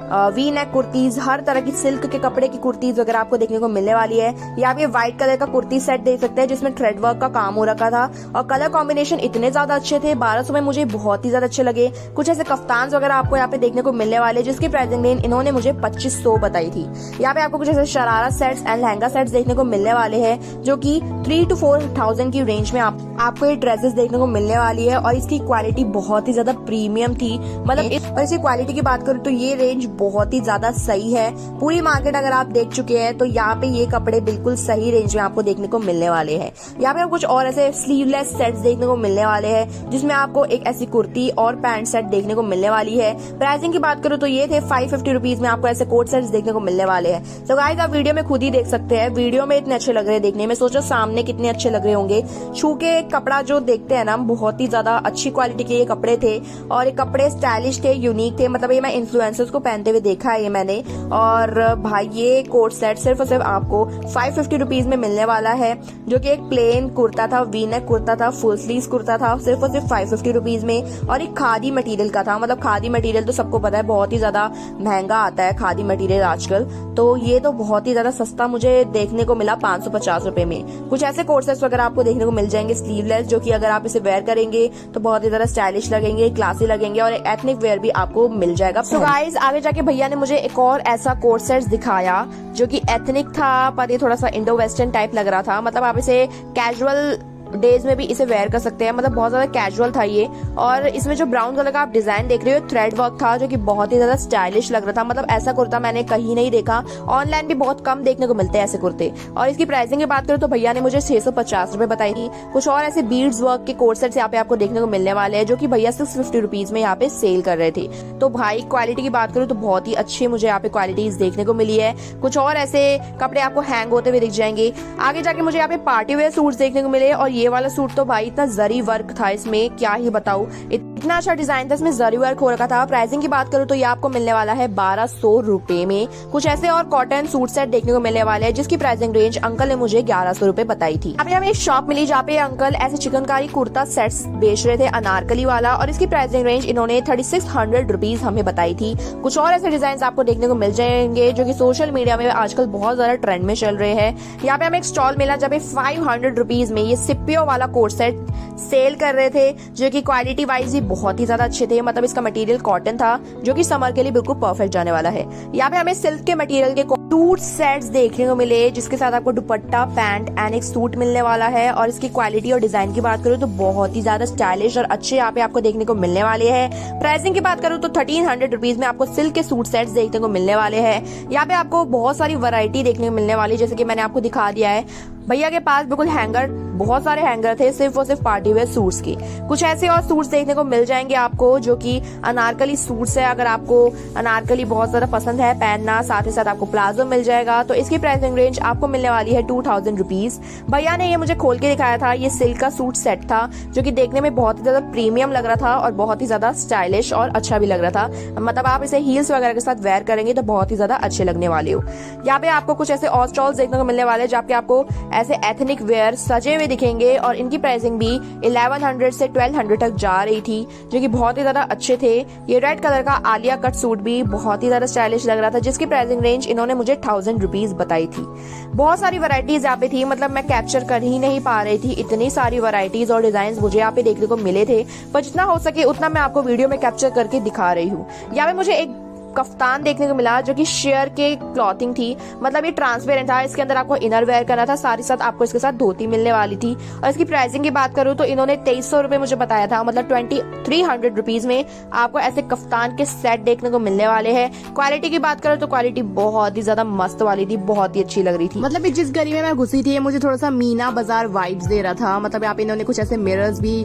V neck kurtis, हर तरह की सिल्क के कपड़े की कुर्तीज वगैरह आपको देखने को मिलने वाली है। यहाँ पे व्हाइट कलर का कुर्ती सेट देख सकते हैं जिसमें थ्रेड वर्क का काम हो रखा था और कलर कॉम्बिनेशन इतने ज्यादा अच्छे थे, 1200 में मुझे बहुत ही ज्यादा अच्छे लगे। कुछ ऐसे कफ्तान वगैरह आपको यहाँ पे देखने को मिलने वाले जिसकी प्राइसिंग रेंज इन्होंने मुझे 2500 बताई थी। यहाँ पे आपको कुछ ऐसे sharara sets and lehenga sets देखने को मिलने वाले हैं जो की 3 to 4000 की रेंज में आपको ये ड्रेसेस देखने को मिलने वाली है और इसकी क्वालिटी बहुत ही ज्यादा प्रीमियम थी। मतलब इसकी क्वालिटी की बात करूँ तो ये रेंज बहुत ही ज्यादा सही है। पूरी मार्केट अगर आप देख चुके हैं तो यहाँ पे ये कपड़े बिल्कुल सही रेंज में आपको देखने को मिलने वाले हैं। यहाँ पे कुछ और ऐसे स्लीवलेस सेट्स देखने को मिलने वाले हैं जिसमें आपको एक ऐसी कुर्ती और पैंट सेट देखने को मिलने वाली है। प्राइसिंग की बात करूँ तो ये थे 550 रुपीज में आपको ऐसे कोट सेट्स देखने को मिलने वाले हैं। तो गाइस, आप वीडियो में खुद ही देख सकते हैं, वीडियो में इतने अच्छे लग रहे हैं देखने में, सोचो सामने कितने अच्छे लग रहे होंगे। छू के कपड़ा जो देखते हैं ना, बहुत ही ज्यादा अच्छी क्वालिटी के ये कपड़े थे और ये कपड़े स्टाइलिश थे, यूनिक थे। मतलब ये मैं इन्फ्लुएंसर्स को पहनते हुए देखा है ये मैंने। और भाई ये कोट सेट सिर्फ और सिर्फ आपको 550 रुपीज में मिलने वाला है जो कि एक प्लेन कुर्ता था, वी नेक कुर्ता था, फुल स्लीव्स कुर्ता था, सिर्फ और सिर्फ 550 रुपीज में। और एक खादी मटेरियल का था। मतलब खादी मटेरियल तो सबको पता है बहुत ही ज्यादा महंगा आता है खादी मटेरियल आजकल, तो ये तो बहुत ही ज्यादा सस्ता मुझे देखने को मिला 550 रुपए में। कुछ ऐसे कोट सेट्स वगैरह आपको देखने को मिल जाएंगे स्लीवलेस, जो कि अगर आप इसे वेयर करेंगे तो बहुत ही ज्यादा स्टाइलिश लगेंगे, क्लासी लगेंगे और एथनिक वेयर भी आपको मिल जाएगा। तो गाइस, आगे जाके भैया ने मुझे एक और ऐसा कोट सेट दिखाया जो कि एथनिक था, पर ये थोड़ा सा इंडो वेस्टर्न टाइप लग रहा था। मतलब आप इसे कैजुअल डेज में भी इसे वेयर कर सकते हैं। मतलब बहुत ज्यादा कैजुअल था ये। और इसमें जो ब्राउन कलर का आप डिजाइन देख रहे हो थ्रेड वर्क था जो कि बहुत ही ज्यादा स्टाइलिश लग रहा था। मतलब ऐसा कुर्ता मैंने कहीं नहीं देखा, ऑनलाइन भी बहुत कम देखने को मिलते हैं ऐसे कुर्ते। और इसकी प्राइसिंग की बात करूँ तो भैया ने मुझे 650 रुपए बताई थी। कुछ और ऐसे बीड्स वर्क के कोट सेट्स यहाँ पे आपको देखने को मिलने वाले हैं जो कि भैया 650 रुपीज में यहाँ पे सेल कर रहे थे। तो भाई क्वालिटी की बात करूँ तो बहुत ही अच्छी मुझे यहाँ पे क्वालिटीज देखने को मिली है। कुछ और ऐसे कपड़े आपको हैंग होते हुए दिख जाएंगे। आगे जाके मुझे यहाँ पे पार्टी वेयर सूट्स देखने को मिले और ये वाला सूट तो भाई इतना जरी वर्क था इसमें, क्या ही बताऊं, इतना अच्छा डिजाइन था इसमें, जरी वर्क हो रखा था। प्राइसिंग की बात करूं तो ये आपको मिलने वाला है 1200 रुपए में। कुछ ऐसे और कॉटन सूट सेट देखने को मिलने वाले हैं जिसकी प्राइसिंग रेंज अंकल ने मुझे 1100 रुपए बताई थी। अभी हमें एक शॉप मिली जहाँ पे अंकल ऐसे चिकनकारी कुर्ता सेट्स बेच रहे थे, अनारकली वाला, और इसकी प्राइसिंग रेंज इन्होंने 3600 रुपीज हमें बताई थी। कुछ और ऐसे डिजाइन आपको देखने को मिल जाएंगे जो की सोशल मीडिया में आजकल बहुत ज्यादा ट्रेंड में चल रहे हैं। यहाँ पे हमें एक स्टॉल मिला जहाँ पे 500 रुपीज में ये सिपियो वाला कोट सेट सेल कर रहे थे जो कि क्वालिटी वाइज भी बहुत ही ज्यादा अच्छे थे। मतलब इसका मटेरियल कॉटन था जो कि समर के लिए बिल्कुल परफेक्ट जाने वाला है। यहाँ पे हमें सिल्क के मटेरियल के सूट सेट्स देखने को मिले जिसके साथ आपको दुपट्टा, पैंट एंड एक सूट मिलने वाला है। और इसकी क्वालिटी और डिजाइन की बात करूँ तो बहुत ही ज्यादा स्टाइलिश और अच्छे यहाँ पे आपको देखने को मिलने वाले हैं। प्राइसिंग की बात करूँ तो 1300 रुपीज में आपको सिल्क के सूट सेट्स देखने को मिलने वाले हैं। यहाँ पे आपको बहुत सारी वैरायटी देखने को मिलने वाली है, जैसे कि मैंने आपको दिखा दिया है। भैया के पास बिल्कुल हैंगर, बहुत सारे हैंगर थे सिर्फ और सिर्फ पार्टी वेयर सूट्स के। कुछ ऐसे और सूट्स देखने को मिल जाएंगे आपको जो कि अनारकली सूट्स है। अगर आपको अनारकली बहुत ज्यादा पसंद है पहनना, साथ ही साथ आपको प्लाजो मिल जाएगा। तो इसकी प्राइसिंग रेंज आपको मिलने वाली है 2000 रुपीज। भैया ने ये मुझे खोल के दिखाया था, ये सिल्क का सूट सेट था जो कि देखने में बहुत ही ज्यादा प्रीमियम लग रहा था और बहुत ही ज्यादा स्टाइलिश और अच्छा भी लग रहा था। मतलब आप इसे हील्स वगैरह के साथ वेयर करेंगे तो बहुत ही ज्यादा अच्छे लगने वाले हो। यहाँ पे आपको कुछ ऐसे और स्टॉल्स देखने को मिलने वाले जहाँ पे आपको ऐसे एथनिक वेयर सजे हुए दिखेंगे और इनकी प्राइसिंग भी 1100 से 1200 तक जा रही थी, जो कि बहुत ही ज्यादा अच्छे थे। ये रेड कलर का आलिया कट सूट भी बहुत ही ज्यादा स्टाइलिश लग रहा था, जिसकी प्राइसिंग रेंज इन्होंने मुझे 1000 रुपीज बताई थी। बहुत सारी वैरायटीज यहाँ पे थी, मतलब मैं कैप्चर कर ही नहीं पा रही थी, इतनी सारी वैरायटीज और डिजाइन मुझे यहाँ पे देखने को मिले थे, पर जितना हो सके उतना मैं आपको वीडियो में कैप्चर करके दिखा रही हूँ। यहाँ पे मुझे एक कफ्तान देखने को मिला जो कि शेयर के क्लॉथिंग थी, मतलब ये ट्रांसपेरेंट था, इसके अंदर आपको इनर वेयर करना था, साथ ही साथ आपको इसके साथ धोती मिलने वाली थी। और इसकी प्राइसिंग की बात करूं तो इन्होंने 2300 रुपए मुझे बताया था, मतलब 2300 रुपीज में आपको ऐसे कफ्तान के सेट देखने को मिलने वाले हैं। क्वालिटी की बात करूं तो क्वालिटी बहुत ही ज्यादा मस्त वाली थी, बहुत ही अच्छी लग रही थी। मतलब जिस गली में मैं घुसी थी मुझे थोड़ा सा मीना बाजार वाइब्स दे रहा था, मतलब यहाँ पे इन्होंने कुछ ऐसे मिरर्स भी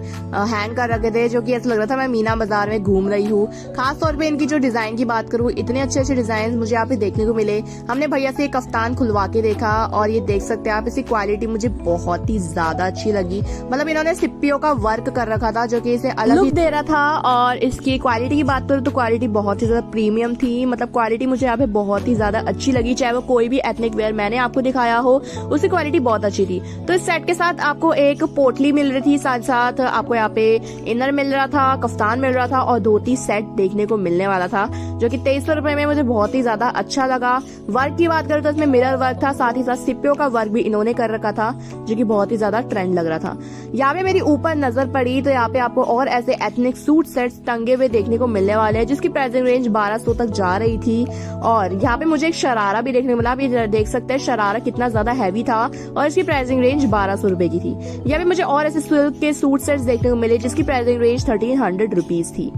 हैंग कर रखे थे, जो कि ऐसा लग रहा था मैं मीना बाजार में घूम रही हूँ। खास तौर पे इनकी जो डिजाइन की बात करूँ, इतने अच्छे अच्छे डिजाइन मुझे यहाँ पे देखने को मिले। हमने भैया से कफ्तान खुलवा के देखा और ये देख सकते हैं आप, इसकी क्वालिटी मुझे बहुत ही ज्यादा अच्छी लगी। मतलब इन्होंने सिप्पियों का वर्क कर रखा था जो कि इसे अलग लुक दे रहा था। और इसकी क्वालिटी की बात करूँ तो क्वालिटी बहुत ही ज्यादा प्रीमियम थी, मतलब क्वालिटी मुझे यहाँ पे बहुत ही ज्यादा अच्छी लगी। चाहे वो कोई भी एथनिक वेयर मैंने आपको दिखाया हो, उसकी क्वालिटी बहुत अच्छी थी। तो इस सेट के साथ आपको एक पोटली मिल रही थी, साथ साथ आपको यहाँ पे इनर मिल रहा था, कफ्तान मिल रहा था और धोती सेट देखने को मिलने वाला था, जो कि 2300 रुपए में मुझे बहुत ही ज्यादा अच्छा लगा। वर्क की बात करूँ तो इसमें मिरर वर्क था, साथ ही साथ सिप्पियों का वर्क भी इन्होंने कर रखा था, जो कि बहुत ही ज्यादा ट्रेंड लग रहा था। यहाँ पे मेरी ऊपर नजर पड़ी तो यहाँ पे आपको और ऐसे एथनिक सूट सेट्स टंगे हुए देखने को मिलने वाले हैं, जिसकी प्राइसिंग रेंज 1200 तक जा रही थी। और यहाँ पे मुझे एक शरारा भी देखने को मिला, आप ये देख सकते हैं शरारा कितना ज्यादा हैवी था और इसकी प्राइसिंग रेंज 1200 रुपए की थी। यहाँ पे मुझे और ऐसे सिल्क के सूट सेट्स देखने को मिले, जिसकी प्राइसिंग रेंज 1300 रुपीज थी।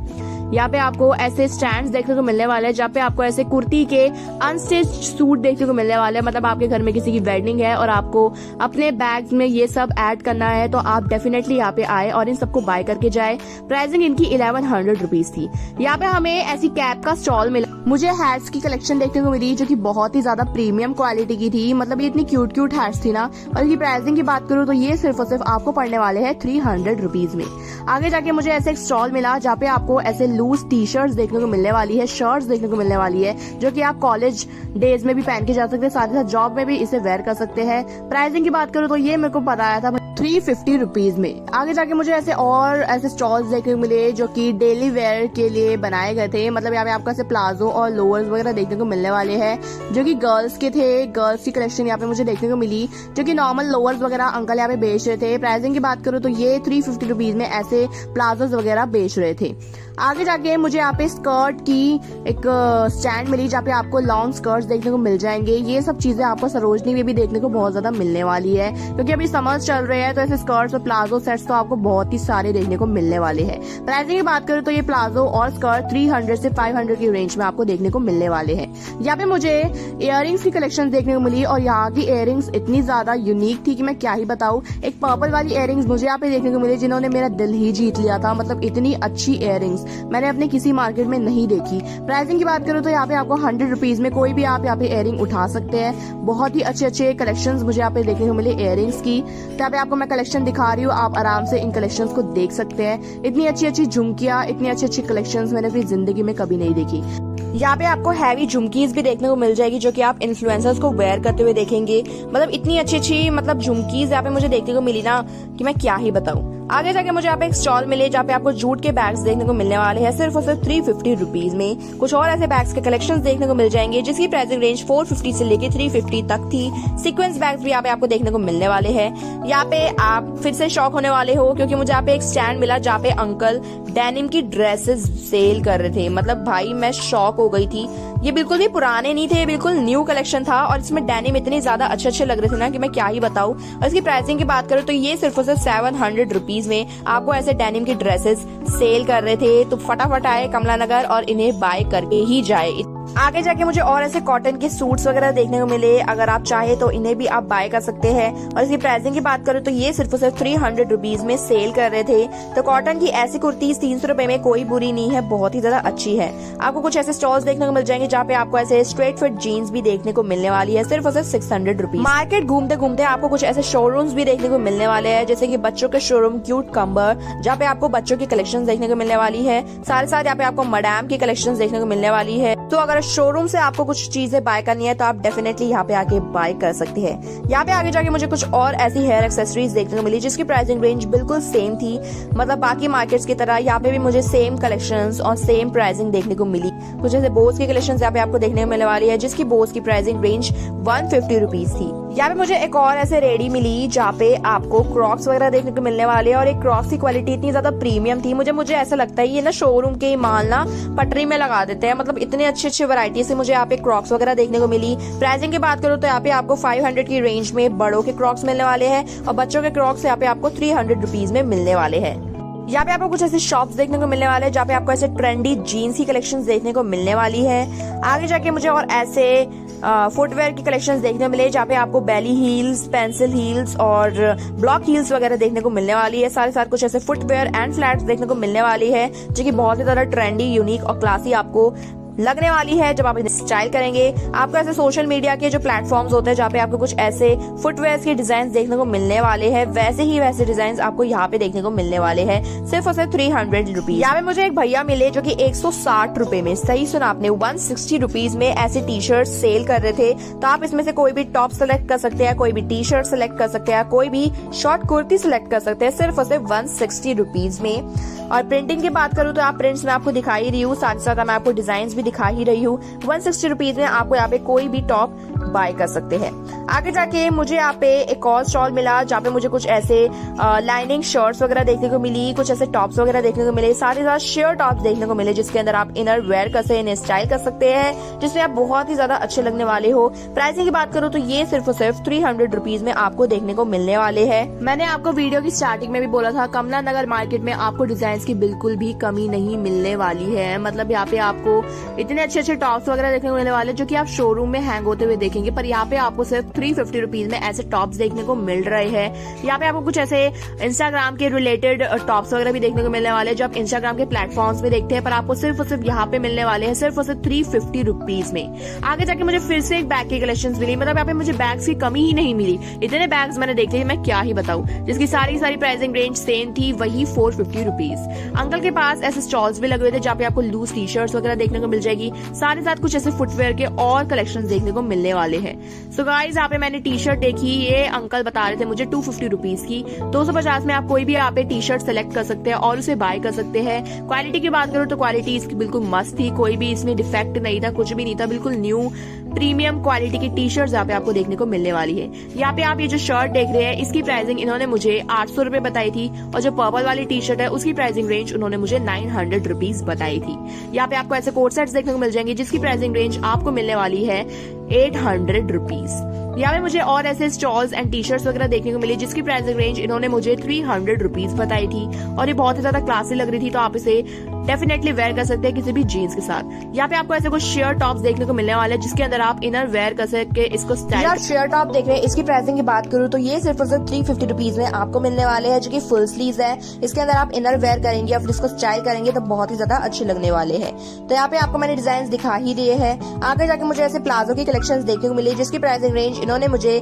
यहाँ पे आपको ऐसे स्टैंड्स देखने को मिलने वाले हैं, जहाँ पे आपको ऐसे कुर्ती के अनस्टिच सूट देखने को मिलने वाले हैं। मतलब आपके घर में किसी की वेडिंग है और आपको अपने बैग्स में ये सब ऐड करना है, तो आप डेफिनेटली यहाँ पे आए और इन सबको बाय करके जाए। प्राइसिंग इनकी 1100 रुपीज थी। यहाँ पे हमें ऐसी कैप का स्टॉल मिला, मुझे हैट्स की कलेक्शन देखने को मिली जो कि बहुत ही ज्यादा प्रीमियम क्वालिटी की थी। मतलब ये इतनी क्यूट क्यूट हैट्स थी ना। और इनकी प्राइसिंग की बात करूँ तो ये सिर्फ और सिर्फ आपको पड़ने वाले हैं 300 रुपीज में। आगे जाके मुझे ऐसे एक स्टॉल मिला जहाँ पे आपको ऐसे लूज टी शर्ट्स देखने को मिलने वाली है, शर्ट्स देखने को मिलने वाली है, जो कि आप कॉलेज डेज में भी पहन के जा सकते हैं, साथ ही साथ जॉब में भी इसे वेयर कर सकते हैं। प्राइसिंग की बात करूँ तो ये मेरे को बताया था 350 रुपीज में। आगे जाके मुझे ऐसे और ऐसे स्टॉल्स देखने को मिले जो कि डेली वेयर के लिए बनाए गए थे। मतलब यहाँ पे आपको ऐसे प्लाजो और लोअर्स वगैरह देखने को मिलने वाले हैं, जो कि गर्ल्स के थे। गर्ल्स की कलेक्शन यहाँ पे मुझे देखने को मिली, जो कि नॉर्मल लोअर्स वगैरह अंकल यहाँ पे बेच रहे थे। प्राइसिंग की बात करूँ तो ये 350 रुपीज में ऐसे प्लाजोस वगैरह बेच रहे थे। आगे जाके मुझे यहाँ पे स्कर्ट की एक स्टैंड मिली, जहाँ पे आपको लॉन्ग स्कर्ट्स देखने को मिल जाएंगे। ये सब चीजें आपको सरोजनी में भी देखने को बहुत ज्यादा मिलने वाली है, क्योंकि अभी समर्स चल रहे हैं, तो ऐसे स्कर्ट्स और प्लाजो सेट्स तो आपको बहुत ही सारे देखने को मिलने वाले हैं। प्राइसिंग की बात करूँ तो ये प्लाजो और स्कर्ट 300 से 500 की रेंज में आपको देखने को मिलने वाले हैं। यहाँ पे मुझे इयररिंग्स की कलेक्शन देखने को मिली और यहाँ की इयररिंग्स इतनी ज्यादा यूनिक थी कि मैं क्या ही बताऊँ। एक पर्पल वाली इयररिंग्स मुझे यहाँ पे देखने को मिली, जिन्होंने मेरा दिल ही जीत लिया था। मतलब इतनी अच्छी इयररिंग्स मैंने अपने किसी मार्केट में नहीं देखी। प्राइसिंग की बात करूँ तो यहाँ पे आपको 100 रुपीज में कोई भी आप यहाँ पे इयररिंग उठा सकते हैं। बहुत ही अच्छे अच्छे कलेक्शंस मुझे यहाँ पे देखने को मिले इयररिंग्स की। तो यहाँ पे आपको मैं कलेक्शन दिखा रही हूँ, आप आराम से इन कलेक्शंस को देख सकते हैं। इतनी अच्छी अच्छी झुमकियाँ, इतनी अच्छी अच्छी कलेक्शंस मैंने अपनी जिंदगी में कभी नहीं देखी। यहाँ पे आपको हैवी झुमकीज भी देखने को मिल जाएगी, जो कि आप इन्फ्लुएंसर्स को वेयर करते हुए देखेंगे। मतलब इतनी अच्छी अच्छी मतलब झुमकीज यहाँ पे मुझे देखने को मिली ना कि मैं क्या ही बताऊं। आगे जाके मुझे यहाँ पे एक स्टॉल मिले जहाँ पे आपको जूट के बैग्स देखने को मिलने वाले हैं, सिर्फ और सिर्फ 350 रुपीज में। कुछ और ऐसे बैग्स के कलेक्शंस देखने को मिल जाएंगे, जिसकी प्राइसिंग रेंज 450 से लेके 350 तक थी। सीक्वेंस बैग्स भी यहाँ पे आपको देखने को मिलने वाले हैं। यहाँ पे आप फिर से शॉक होने वाले हो, क्योंकि मुझे यहाँ पे एक स्टैंड मिला जहाँ पे अंकल डेनिम की ड्रेसेस सेल कर रहे थे। मतलब भाई मैं शॉक हो गई थी। ये बिल्कुल भी पुराने नहीं थे, बिल्कुल न्यू कलेक्शन था और इसमें डेनिम इतने ज्यादा अच्छे अच्छे लग रहे थे ना कि मैं क्या ही बताऊं। और इसकी प्राइसिंग की बात करूं तो ये सिर्फ और सिर्फ 700 रुपीज में आपको ऐसे डेनिम की ड्रेसेस सेल कर रहे थे। तो फटाफट आए कमला नगर और इन्हें बाय करके ही जाए। आगे जाके मुझे और ऐसे कॉटन के सूट्स वगैरह देखने को मिले, अगर आप चाहे तो इन्हें भी आप बाय कर सकते हैं। और इसकी प्राइसिंग की बात करूं तो ये सिर्फ और सिर्फ 300 रुपीज में सेल कर रहे थे। तो कॉटन की ऐसी कुर्तीज 300 रुपए में कोई बुरी नहीं है, बहुत ही ज्यादा अच्छी है। आपको कुछ ऐसे स्टॉल्स देखने को मिल जाएंगे जहाँ पे आपको ऐसे स्ट्रेट फिट जीन्स भी देखने को मिलने वाली है, सिर्फ और सिर्फ 600 रुपीज। मार्केट घूमते घूमते आपको कुछ ऐसे शोरूम्स भी देखने को मिलने वाले हैं, जैसे कि बच्चों के शोरूम क्यूट कम्बर, जहाँ पे आपको बच्चों की कलेक्शन देखने को मिलने वाली है। साथ साथ यहाँ पे आपको मैडम की कलेक्शन देखने को मिलने वाली है। तो अगर शोरूम से आपको कुछ चीजें बाय करनी है तो आप डेफिनेटली यहाँ पे आके बाय कर सकते हैं। यहाँ पे आगे जाके मुझे कुछ और ऐसी हेयर एक्सेसरीज देखने को मिली जिसकी प्राइसिंग रेंज बिल्कुल सेम थी, मतलब बाकी मार्केट्स की तरह यहाँ पे भी मुझे सेम कलेक्शंस और सेम प्राइसिंग देखने को मिली। कुछ ऐसे बोस की कलेक्शंस यहाँ पे आपको देखने को मिलने वाली है जिसकी बोस की प्राइसिंग रेंज 150 रुपीज थी। यहाँ पे मुझे एक और ऐसे रेडी मिली जहाँ पे आपको क्रॉक्स वगैरह देखने को मिलने वाले हैं और एक क्रॉक्स की क्वालिटी इतनी ज्यादा प्रीमियम थी, मुझे ऐसा लगता है ये ना शोरूम के माल ना पटरी में लगा देते हैं, मतलब इतने अच्छे वैरायटी से मुझे यहाँ पे क्रॉक्स वगैरह देखने को मिली। प्राइसिंग की बात करूँ तो यहाँ पे आपको 500 की रेंज में बड़ों के क्रॉक्स मिलने वाले हैं और बच्चों के क्रॉक्स यहाँ पे आपको 300 रुपीज में मिलने वाले हैं। यहाँ पे आपको कुछ ऐसे शॉप्स देखने को मिलने वाले हैं जहाँ पे आपको ऐसे ट्रेंडी जीन्स की कलेक्शंस देखने को मिलने वाली है। आगे जाके मुझे और ऐसे फुटवेयर की कलेक्शंस देखने को मिले जहाँ पे आपको बेली हील्स, पेंसिल हील्स और ब्लॉक हील्स वगैरह देखने को मिलने वाली है। साथ ही साथ कुछ ऐसे फुटवेयर एंड फ्लैट्स देखने को मिलने वाली है जो कि बहुत ही ज्यादा ट्रेंडी, यूनिक और क्लासी आपको लगने वाली है जब आप इन्हें स्टाइल करेंगे। आपको ऐसे सोशल मीडिया के जो प्लेटफॉर्म्स होते हैं जहाँ पे आपको कुछ ऐसे फुटवेयर के डिजाइन देखने को मिलने वाले हैं, वैसे डिजाइन आपको यहाँ पे देखने को मिलने वाले हैं सिर्फ और सिर्फ 300 रुपीज। यहाँ पे मुझे एक भैया मिले जो कि 160 रुपए में, सही सुना आपने, 160 रुपीज में ऐसे टी शर्ट सेल कर रहे थे। तो आप इसमें से कोई भी टॉप सेलेक्ट कर सकते हैं, कोई भी टी शर्ट सेलेक्ट कर सकते हैं, कोई भी शॉर्ट कुर्ती सेलेक्ट कर सकते हैं सिर्फ और सिर्फ 160 रुपीज में। और प्रिंटिंग की बात करूँ तो आप प्रिंट्स में आपको दिखाई रही हूँ, साथ ही साथ मैं आपको डिजाइन भी दिखा ही रही हूँ। 160 रुपीज में आपको यहाँ पे कोई भी टॉप बाय कर सकते हैं। आगे जाके मुझे यहाँ पे एक और स्टॉल मिला जहाँ पे मुझे कुछ ऐसे लाइनिंग शर्ट्स वगैरह देखने को मिली, कुछ ऐसे टॉप्स वगैरह देखने को मिले, साथ ही साथ शेयर टॉप्स देखने को मिले जिसके अंदर आप इनर वेयर कर सकते हैं, स्टाइल कर सकते हैं, जिसमें आप बहुत ही ज्यादा अच्छे लगने वाले हो। प्राइसिंग की बात करूँ तो ये सिर्फ और सिर्फ 300 रुपीज में आपको देखने को मिलने वाले है। मैंने आपको वीडियो की स्टार्टिंग में भी बोला था कमला नगर मार्केट में आपको डिजाइन की बिल्कुल भी कमी नहीं मिलने वाली है। मतलब यहाँ पे आपको इतने अच्छे टॉप्स वगैरह देखने को मिलने वाले जो कि आप शोरूम में हैंग होते हुए देखेंगे, पर यहाँ पे आपको सिर्फ 350 रुपीज में ऐसे टॉप्स देखने को मिल रहे हैं। यहाँ पे आपको कुछ ऐसे इंस्टाग्राम के रिलेटेड टॉप्स वगैरह भी देखने को मिलने वाले हैं जो आप इंस्टाग्राम के प्लेटफॉर्म्स पे देखते हैं, पर आपको सिर्फ और सिर्फ यहाँ पे मिलने वाले हैं सिर्फ और सिर्फ 350 रुपीज में। आगे जाके मुझे फिर से एक बैग की कलेक्शन मिली, मतलब यहाँ पे मुझे बैग्स की कमी ही नहीं मिली, इतने बैग्स मैंने देखे मैं क्या ही बताऊं, जिसकी सारी प्राइसिंग रेंज सेम थी, वही 450 रुपीज। अंकल के पास ऐसे स्टॉल्स भी लगे हुए थे जहाँ पे आपको लूज टी शर्ट्स वगैरह देखने को मिल जाएगी, साथ ही साथ कुछ ऐसे फुटवेयर के और कलेक्शंस देखने को मिलने वाले हैं। सो गाइस यहाँ पे मैंने टी शर्ट देखी, ये अंकल बता रहे थे मुझे 250 रुपीज की। 250 में आप कोई भी यहाँ पे टी शर्ट सेलेक्ट कर सकते हैं और उसे बाय कर सकते हैं। क्वालिटी की बात करूँ तो क्वालिटी इसकी बिल्कुल मस्त थी, कोई भी इसमें डिफेक्ट नहीं था, कुछ भी नहीं था, बिल्कुल न्यू प्रीमियम क्वालिटी की टी शर्ट यहाँ पे आपको देखने को मिलने वाली है। यहाँ पे आप ये जो शर्ट देख रहे हैं इसकी प्राइसिंग इन्होंने मुझे 800 रुपए बताई थी और जो पर्पल वाली टी शर्ट है उसकी प्राइसिंग रेंज उन्होंने मुझे 900 रुपीज बताई थी। यहाँ पे आपको ऐसे कोट सेट्स देखने को मिल जाएंगे जिसकी प्राइसिंग रेंज आपको मिलने वाली है 800 रुपीज। यहाँ पे मुझे और ऐसे स्टॉल्स एंड टी शर्ट्स वगैरह देखने को मिली जिसकी प्राइसिंग रेंज इन्होंने मुझे 300 रुपीज बताई थी और ये बहुत ही ज्यादा क्लासी लग रही थी, तो आप इसे डेफिनेटली वेयर कर सकते हैं किसी भी जीन्स के साथ। यहाँ पे आपको ऐसे कुछ शेयर टॉप्स देखने को मिलने वाले हैं जिसके अंदर आप इनर वेयर कर सकते हैं इसको स्टाइल। यार शेयर टॉप देख रहे हैं, इसकी प्राइसिंग की बात करूँ तो ये सिर्फ और सिर्फ 350 रुपीज में आपको मिलने वाले हैं जो कि फुल स्लीव्स है। इसके अंदर आप इनर वेयर करेंगे और इसको स्टाइल करेंगे तो बहुत ही ज्यादा अच्छे लगने वाले हैं। तो यहाँ पे आपको मैंने डिजाइन दिखा ही दिए हैं। आगे जाके मुझे ऐसे प्लाजो की कलेक्शन देखने को मिली जिसकी प्राइसिंग रेंज इन्होंने मुझे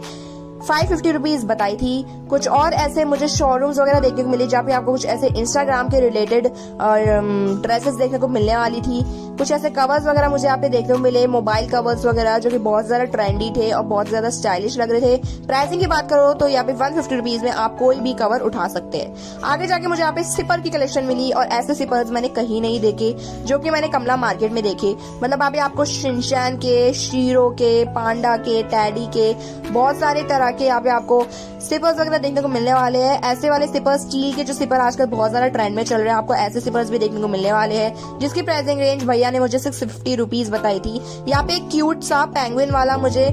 550 रुपीज बताई थी। कुछ और ऐसे मुझे शोरूम्स वगैरह देखने को मिली जहाँ पे आपको कुछ ऐसे इंस्टाग्राम के रिलेटेड ड्रेसेस देखने को मिलने वाली थी। कुछ ऐसे कवर्स वगैरह मुझे यहाँ पे देखने को मिले, मोबाइल कवर्स वगैरह जो कि बहुत ज्यादा ट्रेंडी थे और बहुत ज्यादा स्टाइलिश लग रहे थे। प्राइसिंग की बात करो तो यहाँ पे 150 रुपीज में आप कोई भी कवर उठा सकते हैं। आगे जाके मुझे यहाँ पे सिपर की कलेक्शन मिली और ऐसे सिपर्स मैंने कहीं नहीं देखे जो कि मैंने कमला मार्केट में देखे। मतलब यहाँ पे आपको शिनचैन के, शीरो के, पांडा के, टैडी के, बहुत सारे तरह के यहाँ पे आपको स्लीपर्स वगैरह देखने को मिलने वाले हैं। ऐसे वाले स्लीपर्स, स्टील के जो स्लीपर आजकल बहुत ज्यादा ट्रेंड में चल रहे हैं, आपको ऐसे स्लीपर्स भी देखने को मिलने वाले हैं जिसकी प्राइसिंग रेंज भैया ने मुझे 650 रुपीज बताई थी। यहाँ पे एक क्यूट सा पेंगुइन वाला मुझे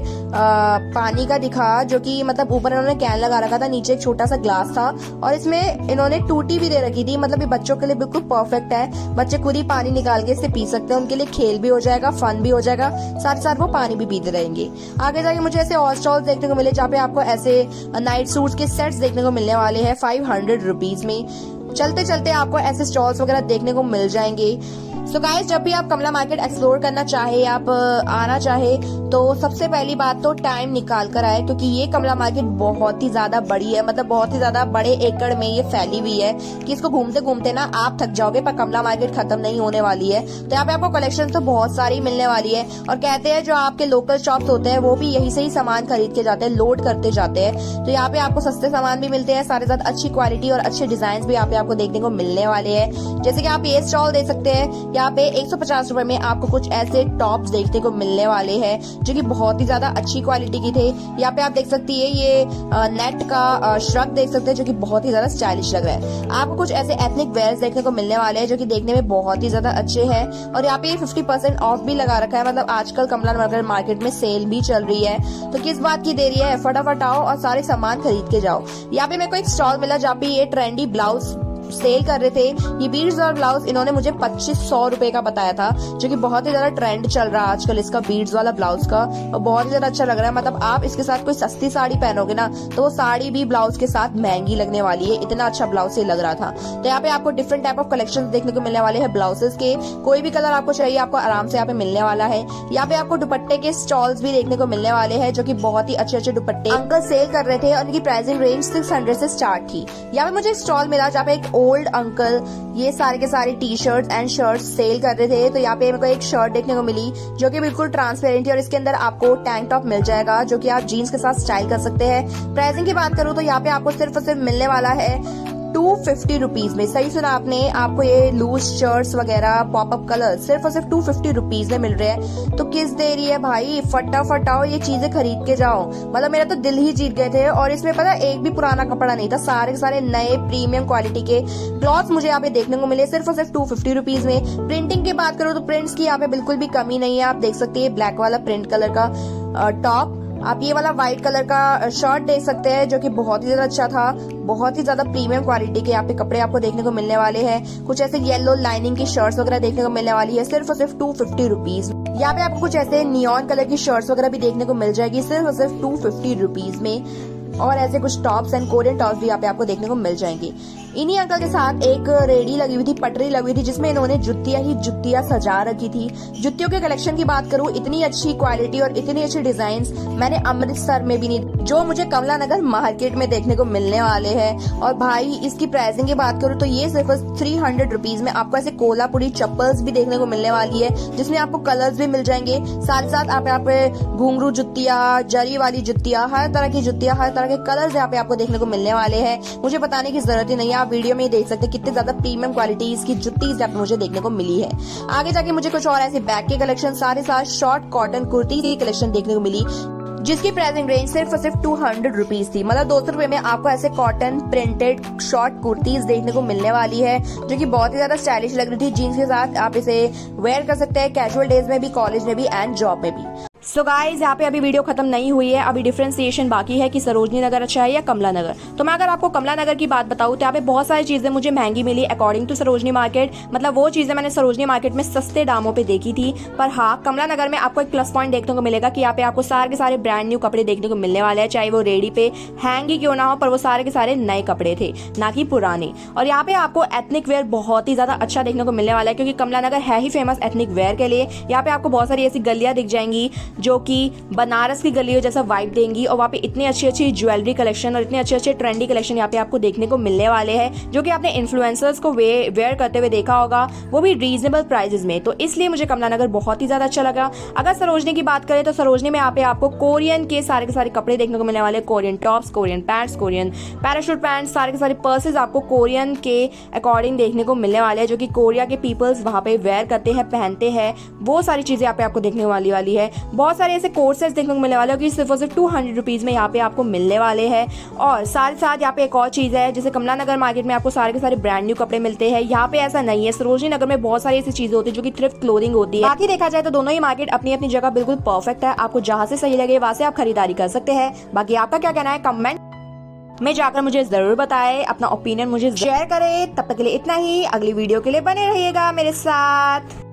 पानी का दिखा जो कि मतलब ऊपर इन्होंने कैन लगा रखा था, नीचे एक छोटा सा ग्लास था और इसमें इन्होंने टूटी भी दे रखी थी। मतलब ये बच्चों के लिए बिल्कुल परफेक्ट है, बच्चे खुद ही पानी निकाल के इसे पी सकते हैं, उनके लिए खेल भी हो जाएगा, फन भी हो जाएगा, साथ साथ वो पानी भी पीते रहेंगे। आगे जाके मुझे ऐसे और स्टॉल्स देखने को मिले जहाँ पे आपको ऐसे नाइट सूट्स के सेट्स देखने को मिलने वाले हैं 500 रुपीज में। चलते चलते आपको ऐसे स्टॉल्स वगैरह देखने को मिल जाएंगे। सो गाइस, जब भी आप कमला मार्केट एक्सप्लोर करना चाहे, आप आना चाहे, तो सबसे पहली बात तो टाइम निकाल कर आए, क्योंकि ये कमला मार्केट बहुत ही ज्यादा बड़ी है, मतलब बहुत ही ज्यादा बड़े एकड़ में ये फैली हुई है कि इसको घूमते घूमते ना आप थक जाओगे, पर कमला मार्केट खत्म नहीं होने वाली है। तो यहाँ पे आपको कलेक्शन तो बहुत सारी मिलने वाली है, और कहते हैं जो आपके लोकल शॉप्स होते हैं वो भी यही से ही सामान खरीद के जाते हैं, लोड करते जाते हैं। तो यहाँ पे आपको सस्ते सामान भी मिलते हैं, साथ ही साथ अच्छी क्वालिटी और अच्छे डिजाइन भी यहाँ पे आपको देखने को मिलने वाले हैं। जैसे कि आप ये स्टॉल देख सकते हैं, यहाँ पे 150 रुपए में आपको कुछ ऐसे टॉप्स देखने को मिलने वाले हैं जो कि बहुत ही ज्यादा अच्छी क्वालिटी की थे। यहाँ पे आप देख सकती है ये नेट का श्रग देख सकते हैं जो कि बहुत ही ज्यादा स्टाइलिश लग रहा है। आपको कुछ ऐसे एथनिक वेयर्स देखने को मिलने वाले हैं जो कि देखने में बहुत ही ज्यादा अच्छे हैं, और यहाँ पे 50% ऑफ भी लगा रखा है, मतलब आजकल कमला नगर मार्केट में सेल भी चल रही है। तो किस बात की देरी है, फटाफट आओ और सारे सामान खरीद के जाओ। यहाँ पे मेरे को एक स्टॉल मिला जहाँ पे ये ट्रेंडी ब्लाउज सेल कर रहे थे। ये बीड्स और ब्लाउज इन्होंने मुझे 2500 रुपए का बताया था, जो कि बहुत ही ज्यादा ट्रेंड चल रहा है आजकल इसका, बीड्स वाला ब्लाउज का, और बहुत ही ज्यादा अच्छा लग रहा है। मतलब आप इसके साथ कोई सस्ती साड़ी पहनोगे ना तो वो साड़ी भी ब्लाउज के साथ महंगी लगने वाली है, इतना अच्छा ब्लाउज से लग रहा था। तो यहाँ पे आपको डिफरेंट टाइप ऑफ कलेक्शन देखने को मिलने वाले हैं ब्लाउजेस के, कोई भी कलर आपको चाहिए आपको आराम से यहाँ पे मिलने वाला है। यहाँ पे आपको दुपट्टे के स्टॉल्स भी देखने को मिलने वाले हैं, जो की बहुत ही अच्छे अच्छे दुपट्टे अंकल सेल कर रहे थे, और उनकी प्राइसिंग रेंज 600 से स्टार्ट थी। यहाँ पे मुझे एक स्टॉल मिला जहाँ पे एक ओल्ड अंकल ये सारे के सारे T shirt and shirts sell कर रहे थे। तो यहाँ पे मेरे को एक शर्ट देखने को मिली जो कि बिल्कुल ट्रांसपेरेंट है, और इसके अंदर आपको टैंक टॉप मिल जाएगा जो कि आप जीन्स के साथ स्टाइल कर सकते हैं। प्राइसिंग की बात करूँ तो यहाँ पे आपको सिर्फ और सिर्फ मिलने वाला है 250 रुपीज में। सही सुना आपने, आपको ये लूज शर्ट्स वगैरह पॉपअप कलर सिर्फ और सिर्फ 250 रुपीज में मिल रहे हैं। तो किस देरी है भाई, फटाफट आओ ये चीजें खरीद के जाओ। मतलब मेरा तो दिल ही जीत गए थे, और इसमें पता एक भी पुराना कपड़ा नहीं था, सारे के सारे नए प्रीमियम क्वालिटी के क्लॉथ मुझे यहाँ पे देखने को मिले सिर्फ और सिर्फ 250 रुपीज में। प्रिंटिंग की बात करो तो प्रिंट्स की यहाँ पे बिल्कुल भी कमी नहीं है। आप देख सकते हैं ब्लैक वाला प्रिंट कलर का टॉप, आप ये वाला व्हाइट कलर का शर्ट देख सकते हैं जो कि बहुत ही ज्यादा अच्छा था, बहुत ही ज्यादा प्रीमियम क्वालिटी के यहाँ पे कपड़े आपको देखने को मिलने वाले हैं। कुछ ऐसे येलो लाइनिंग की शर्ट्स वगैरह देखने को मिलने वाली है सिर्फ और सिर्फ 250 रुपीज। यहाँ पे आपको कुछ ऐसे नियॉन कलर की शर्ट्स वगैरह भी देखने को मिल जाएगी सिर्फ और सिर्फ 250 रुपीज में, और ऐसे कुछ टॉप्स एंड कोरियन टॉप्स भी यहाँ पे आपको देखने को मिल जाएंगे। इन्हीं अंकल के साथ एक रेडी लगी हुई थी, पटरी लगी हुई थी, जिसमें इन्होंने जुतियां ही जुतियां सजा रखी थी। जुतियों के कलेक्शन की बात करूं, इतनी अच्छी क्वालिटी और इतनी अच्छी डिजाइन्स मैंने अमृतसर में भी नहीं, जो मुझे कमला नगर मार्केट में देखने को मिलने वाले हैं। और भाई इसकी प्राइसिंग की बात करूं तो ये सिर्फ 300 रुपीज में आपको ऐसे कोल्हापुरी चप्पल्स भी देखने को मिलने वाली है, जिसमें आपको कलर्स भी मिल जाएंगे। साथ साथ आप यहाँ पे घुंघरू जुतियां, जरी वाली जुतियां, हर तरह की जुतियां, हर तरह के कलर्स यहाँ पे आपको देखने को मिलने वाले हैं। मुझे बताने की जरूरत ही नहीं है, आप वीडियो में देख सकते हैं कितने ज्यादा प्रीमियम क्वालिटी की जुत्ती यहाँ पे मुझे देखने को मिली है। आगे जाके मुझे कुछ और ऐसे बैग के कलेक्शन, सारे साथ शॉर्ट कॉटन कुर्ती की कलेक्शन देखने को मिली, जिसकी प्राइसिंग रेंज सिर्फ और सिर्फ 200 रुपीज थी। मतलब 200 रुपए में आपको ऐसे कॉटन प्रिंटेड शॉर्ट कुर्तीज देखने को मिलने वाली है, जो कि बहुत ही ज्यादा स्टाइलिश लग रही थी। जीन्स के साथ आप इसे वेयर कर सकते हैं, कैजुअल डेज में भी, कॉलेज में भी एंड जॉब में भी। सो गाइज, यहाँ पे अभी वीडियो खत्म नहीं हुई है, अभी डिफरेंशिएशन बाकी है कि सरोजनी नगर अच्छा है या कमला नगर। तो मैं अगर आपको कमला नगर की बात बताऊँ तो यहाँ पे बहुत सारी चीजें मुझे महंगी मिली अकॉर्डिंग टू सरोजनी मार्केट। मतलब वो चीजें मैंने सरोजनी मार्केट में सस्ते दामों पे देखी थी, पर हाँ कमला नगर में आपको एक प्लस पॉइंट देखने को मिलेगा कि यहाँ पे आपको सारे के सारे ब्रांड न्यू कपड़े देखने को मिलने वाले हैं, चाहे वो रेडी पे हैंग ही क्यों ना हो, पर वो सारे के सारे नए कपड़े थे, ना कि पुराने। और यहाँ पे आपको एथनिक वेयर बहुत ही ज्यादा अच्छा देखने को मिलने वाला है, क्योंकि कमला नगर है ही फेमस एथनिक वेयर के लिए। यहाँ पे आपको बहुत सारी ऐसी गलियां दिख जाएंगी जो कि बनारस की गलियों जैसा वाइब देंगी, और वहाँ पे इतनी अच्छी अच्छी ज्वेलरी कलेक्शन और इतने अच्छे अच्छे ट्रेंडी कलेक्शन यहाँ पे आपको देखने को मिलने वाले हैं, जो कि आपने इन्फ्लुएंसर्स को वेयर करते हुए देखा होगा, वो भी रीजनेबल प्राइसेस में। तो इसलिए मुझे कमला नगर बहुत ही ज्यादा अच्छा लगा। अगर सरोजनी की बात करें तो सरोजनी में यहाँ पे आपको कोरियन के सारे के सारे कपड़े देखने को मिलने वाले, Korean tops, Korean pants, Korean parachute pants, सारे के सारे पर्सेज आपको कोरियन के अकॉर्डिंग देखने को मिलने वाले हैं, जो कि कोरिया के पीपल्स वहाँ पे वेयर करते हैं, पहनते हैं। वो सारी चीजें यहाँ पे आपको देखने वाली है। बहुत सारे ऐसे कोर्सेज देखने को मिलने वाले हैं कि सिर्फ और सिर्फ 200 रुपीज में यहाँ पे आपको मिलने वाले हैं। और साथ साथ यहाँ पे एक और चीज है, जैसे कमला नगर मार्केट में आपको सारे के सारे ब्रांड न्यू कपड़े मिलते हैं, यहाँ पे ऐसा नहीं है। सरोजनी नगर में बहुत सारी ऐसी चीजें होती है जो कि थ्रिफ्ट क्लोथिंग होती है। बाकी देखा जाए तो दोनों ही मार्केट अपनी अपनी जगह बिल्कुल परफेक्ट है, आपको जहाँ से सही लगे वहां से आप खरीदारी कर सकते हैं। बाकी आपका क्या कहना है कमेंट में जाकर मुझे जरूर बताएं, अपना ओपिनियन मुझे शेयर करें। तब तक के लिए इतना ही, अगली वीडियो के लिए बने रहिएगा मेरे साथ।